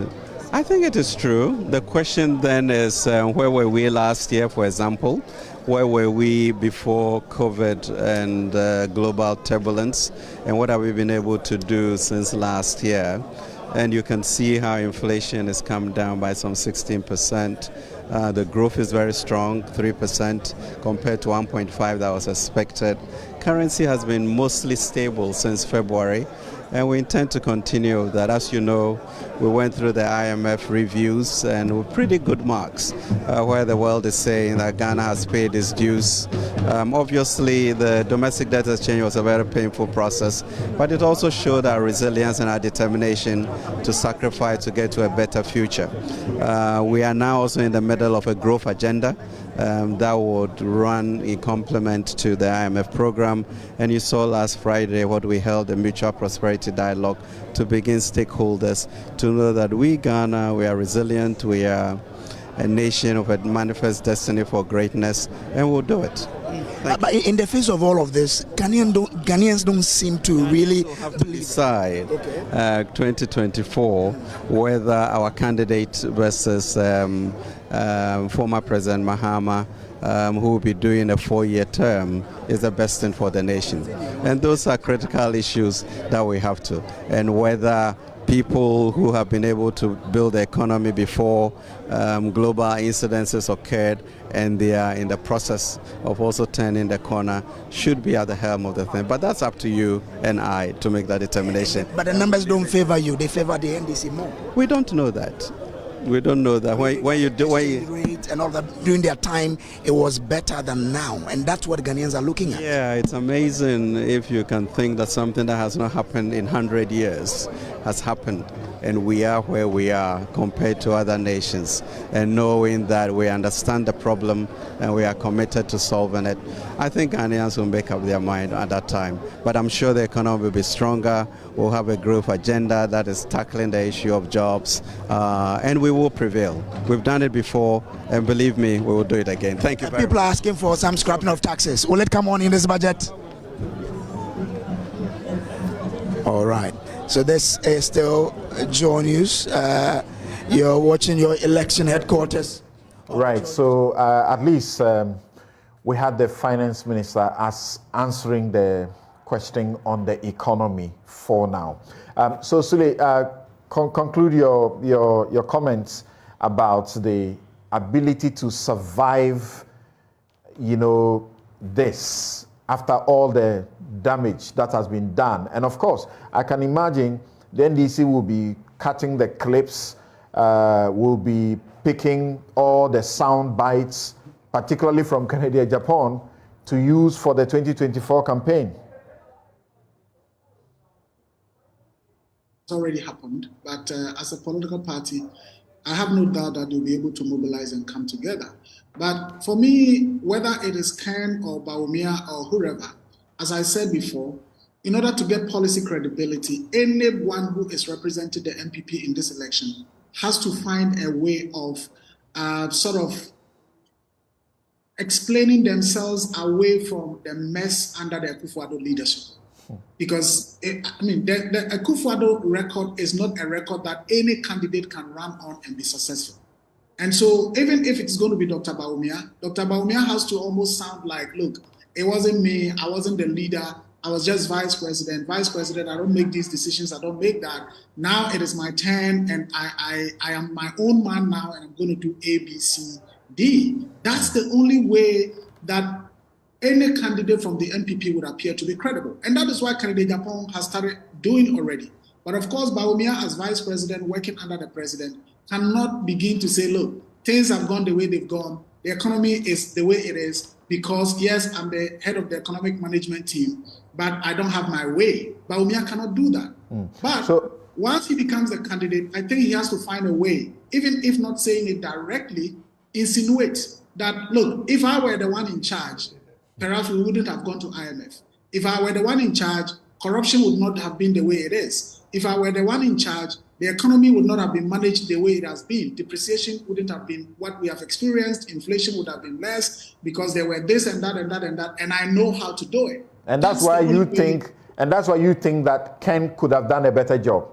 I think it is true. The question then is, where were we last year, for example? Where were we before COVID and global turbulence? And what have we been able to do since last year? And you can see how inflation has come down by some 16%. The growth is very strong, 3% compared to 1.5% that was expected. Currency has been mostly stable since February, and we intend to continue that. As you know, we went through the IMF reviews and with pretty good marks, where the world is saying that Ghana has paid its dues. Obviously, the domestic debt exchange was a very painful process, but it also showed our resilience and our determination to sacrifice to get to a better future. We are now also in the middle of a growth agenda that would run in complement to the IMF program. And you saw last Friday what we held, a mutual prosperity dialogue, to begin stakeholders to know that we, Ghana, we are resilient, we are a nation of a manifest destiny for greatness, and we'll do it. But in the face of all of this, Ghanaians don't seem to really decide 2024 whether our candidate versus former President Mahama, who will be doing a 4-year term, is the best thing for the nation. And those are critical issues that we have to. And whether people who have been able to build the economy before global incidences occurred and they are in the process of also turning the corner should be at the helm of the thing. But that's up to you and I to make that determination. But the numbers don't favor you, they favor the NDC more. We don't know that. We don't know that. When you do and all that during their time, it was better than now, and that's what Ghanaians are looking at. Yeah, it's amazing if you can think that something that has not happened in 100 years has happened, and we are where we are compared to other nations, and knowing that we understand the problem and we are committed to solving it. I think Ghanaians will make up their mind at that time, but I'm sure the economy will be stronger. We'll have a growth agenda that is tackling the issue of jobs, and we will prevail. We've done it before, and believe me, we will do it again. Thank you very much. People are asking for some scrapping of taxes. Will it come on in this budget? All right. So this is still Joe News. You're watching your election headquarters. Right. So at least we had the finance minister answering the question on the economy for now. So Sule, conclude your comments about the ability to survive, this after all the damage that has been done. And of course, I can imagine the NDC will be cutting the clips, will be picking all the sound bites, particularly from Canada and Japan, to use for the 2024 campaign. It's already happened, but as a political party, I have no doubt that they'll be able to mobilize and come together. But for me, whether it is Ken or Bawumia or whoever, as I said before, in order to get policy credibility, anyone who is representing the NPP in this election has to find a way of sort of explaining themselves away from the mess under the Akufo-Addo leadership. Because, the Akufo-Addo record is not a record that any candidate can run on and be successful. And so even if it's going to be Dr. Bawumia has to almost sound like, look, it wasn't me, I wasn't the leader, I was just vice president. Vice president, I don't make these decisions, I don't make that. Now it is my turn and I am my own man now and I'm going to do A, B, C, D. That's the only way that any candidate from the NPP would appear to be credible. And that is why Canada Japan has started doing already. But of course, Bawumia as vice president working under the president cannot begin to say, look, things have gone the way they've gone. The economy is the way it is because, yes, I'm the head of the economic management team, but I don't have my way. Bawumia cannot do that. But once he becomes a candidate, I think he has to find a way, even if not saying it directly, insinuate that, look, if I were the one in charge, perhaps we wouldn't have gone to IMF. If I were the one in charge, corruption would not have been the way it is. If I were the one in charge, the economy would not have been managed the way it has been. Depreciation wouldn't have been what we have experienced. Inflation would have been less because there were this and that and that and that, and I know how to do it. And that's why you think that Ken could have done a better job.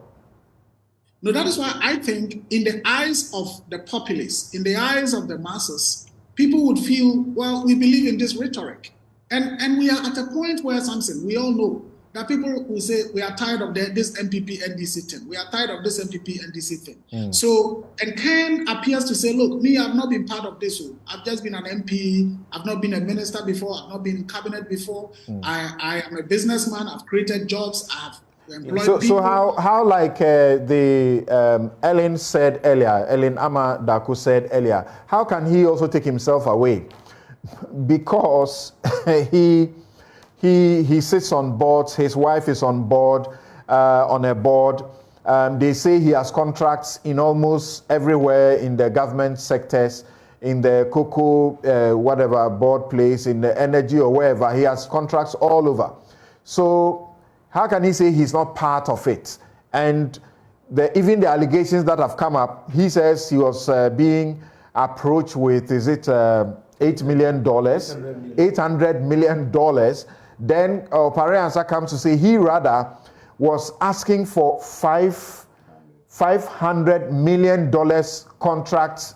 No, that is why I think in the eyes of the populace, in the eyes of the masses, people would feel, well, we believe in this rhetoric. And we are at a point where, Samson, we all know that people will say, we are tired of this MPP NDC thing. We are tired of this MPP NDC thing. So, and Ken appears to say, look, me, I've not been part of this. I've just been an MP. I've not been a minister before. I've not been in cabinet before. I am a businessman. I've created jobs. I've employed people. So how like Ellen said earlier, Ellen Amadaku said earlier, how can he also take himself away? Because he sits on boards, his wife is on board, on a board. They say he has contracts in almost everywhere in the government sectors, in the cocoa, whatever board place, in the energy or wherever. He has contracts all over. So how can he say he's not part of it? And even the allegations that have come up, he says he was being approach with, is it $8 million? $800 million. Then Opare Ansah comes to say he rather was asking for $500 million contracts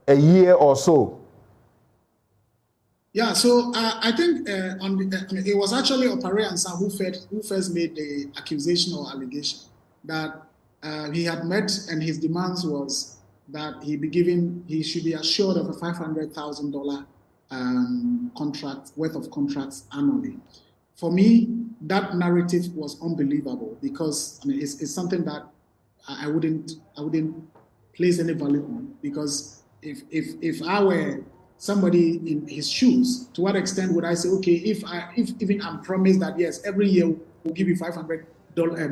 a year or so. Yeah, so I think it was actually Opare Ansah who first made the accusation or allegation that he had met, and his demands was that he should be assured of a $500,000 contract worth of contracts annually. For me, that narrative was unbelievable because it's something that I wouldn't place any value on, because if I were somebody in his shoes, to what extent would I say, okay, if even I'm promised that yes, every year we'll give you $500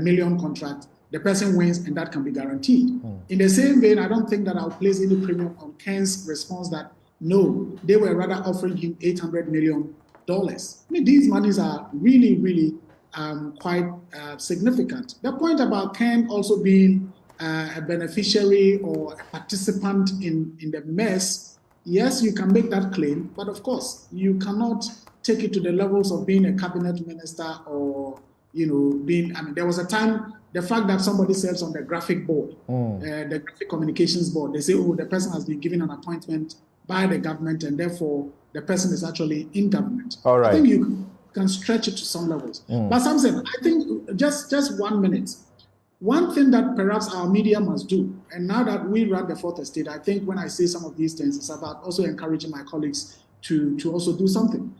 million contract, the person wins and that can be guaranteed. In the same vein, I don't think that I'll place any premium on Ken's response that no, they were rather offering him $800 million. I mean, these monies are really, really quite significant. The point about Ken also being a beneficiary or a participant in the mess, yes, you can make that claim, but of course, you cannot take it to the levels of being a cabinet minister or, there was a time, the fact that somebody serves on the graphic board, the graphic communications board, they say, oh, the person has been given an appointment by the government and therefore the person is actually in government. All right. I think you can stretch it to some levels. But Samson, I think just 1 minute. One thing that perhaps our media must do, and now that we run the fourth estate, I think when I say some of these things, it's about also encouraging my colleagues to also do something.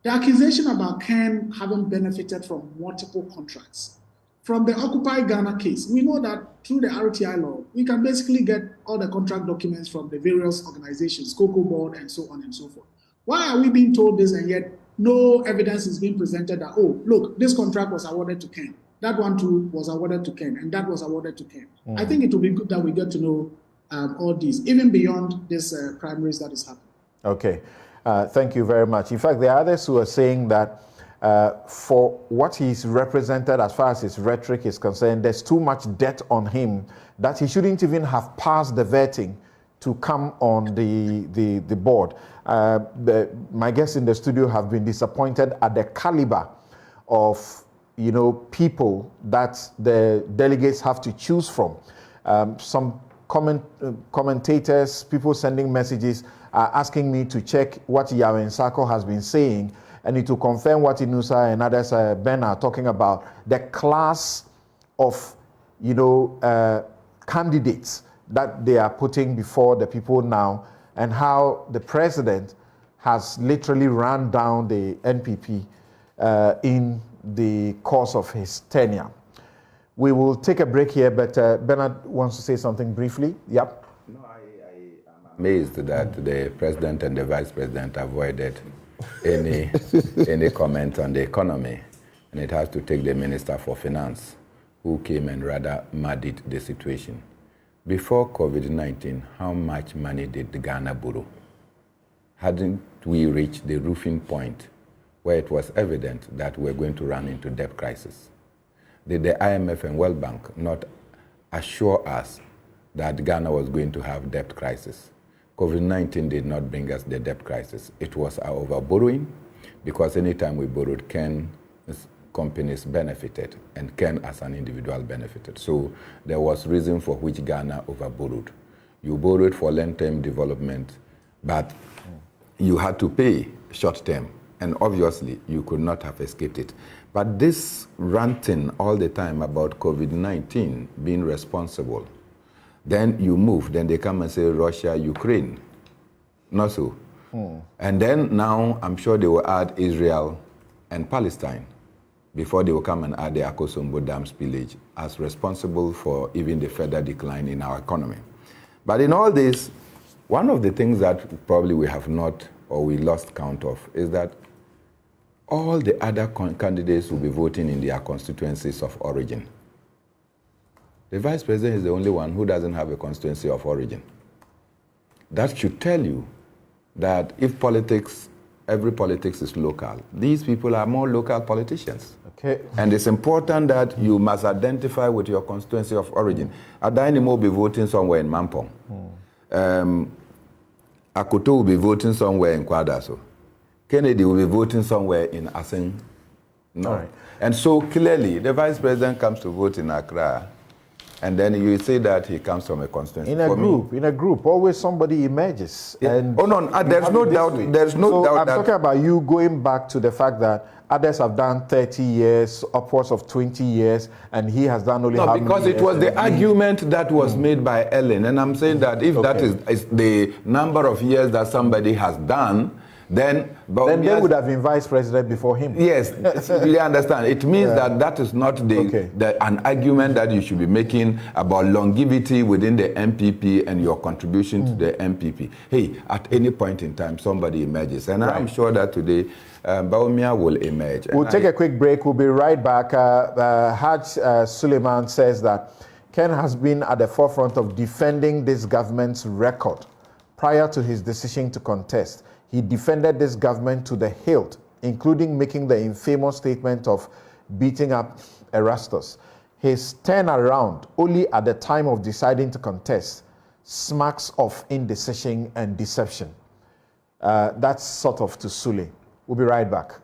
The accusation about Ken having benefited from multiple contracts. From the Occupy Ghana case, we know that through the RTI law, we can basically get all the contract documents from the various organizations, Cocoa Board, and so on and so forth. Why are we being told this and yet no evidence is being presented that, oh, look, this contract was awarded to Ken, that one too was awarded to Ken, and that was awarded to Ken. I think it will be good that we get to know all these, even beyond this primaries that is happening. Okay, thank you very much. In fact, there are others who are saying that for what he's represented as far as his rhetoric is concerned, there's too much debt on him that he shouldn't even have passed the vetting to come on the board. My guests in the studio have been disappointed at the caliber of people that the delegates have to choose from. Some commentators, people sending messages, are asking me to check what Yahweh Nsako has been saying, and to confirm what Inusa and others, Ben, are talking about, the class of, candidates that they are putting before the people now, and how the president has literally run down the NPP in the course of his tenure. We will take a break here, but Bernard wants to say something briefly. Yep. No, I am amazed that the president and the vice president avoided any comment on the economy, and it has to take the Minister for Finance, who came and rather muddied the situation. Before COVID-19, how much money did Ghana borrow? Hadn't we reached the roofing point where it was evident that we're going to run into debt crisis? Did the IMF and World Bank not assure us that Ghana was going to have debt crisis? COVID-19 did not bring us the debt crisis. It was our overborrowing, because anytime we borrowed, Ken's companies benefited, and Ken as an individual benefited. So there was reason for which Ghana overborrowed. You borrowed for long-term development, but you had to pay short-term, and obviously you could not have escaped it. But this ranting all the time about COVID-19 being responsible, then you move, then they come and say Russia, Ukraine. Not so. And then now I'm sure they will add Israel and Palestine before they will come and add the Akosombo Dam spillage as responsible for even the further decline in our economy. But in all this, one of the things that probably we have not, or we lost count of, is that all the other candidates will be voting in their constituencies of origin. The vice president is the only one who doesn't have a constituency of origin. That should tell you that if politics, every politics is local, these people are more local politicians. Okay. And it's important that you must identify with your constituency of origin. Nimo will be voting somewhere in Mampong. Akoto will be voting somewhere in Kwadaso. Kennedy will be voting somewhere in Aseng. No. Right. And so clearly, the vice president comes to vote in Accra, and then you say that he comes from a constituency. In a group, always somebody emerges. Yeah. And there's no doubt. There's no doubt. I'm talking about you going back to the fact that others have done 30 years, upwards of 20 years, and he has done only how many years? Because it was the argument that was made by Ellen, and I'm saying that if that is the number of years that somebody has done, then they would have been vice president before him. Yes, you understand. It means that is not an argument that you should be making about longevity within the NPP and your contribution to the NPP. Hey, at any point in time, somebody emerges. And I'm sure that today, Bawumia will emerge. We'll take a quick break. We'll be right back. Haj Suleiman says that Ken has been at the forefront of defending this government's record prior to his decision to contest. He defended this government to the hilt, including making the infamous statement of beating up Erastus. His turnaround, only at the time of deciding to contest, smacks of indecision and deception. That's sort of to Sule. We'll be right back.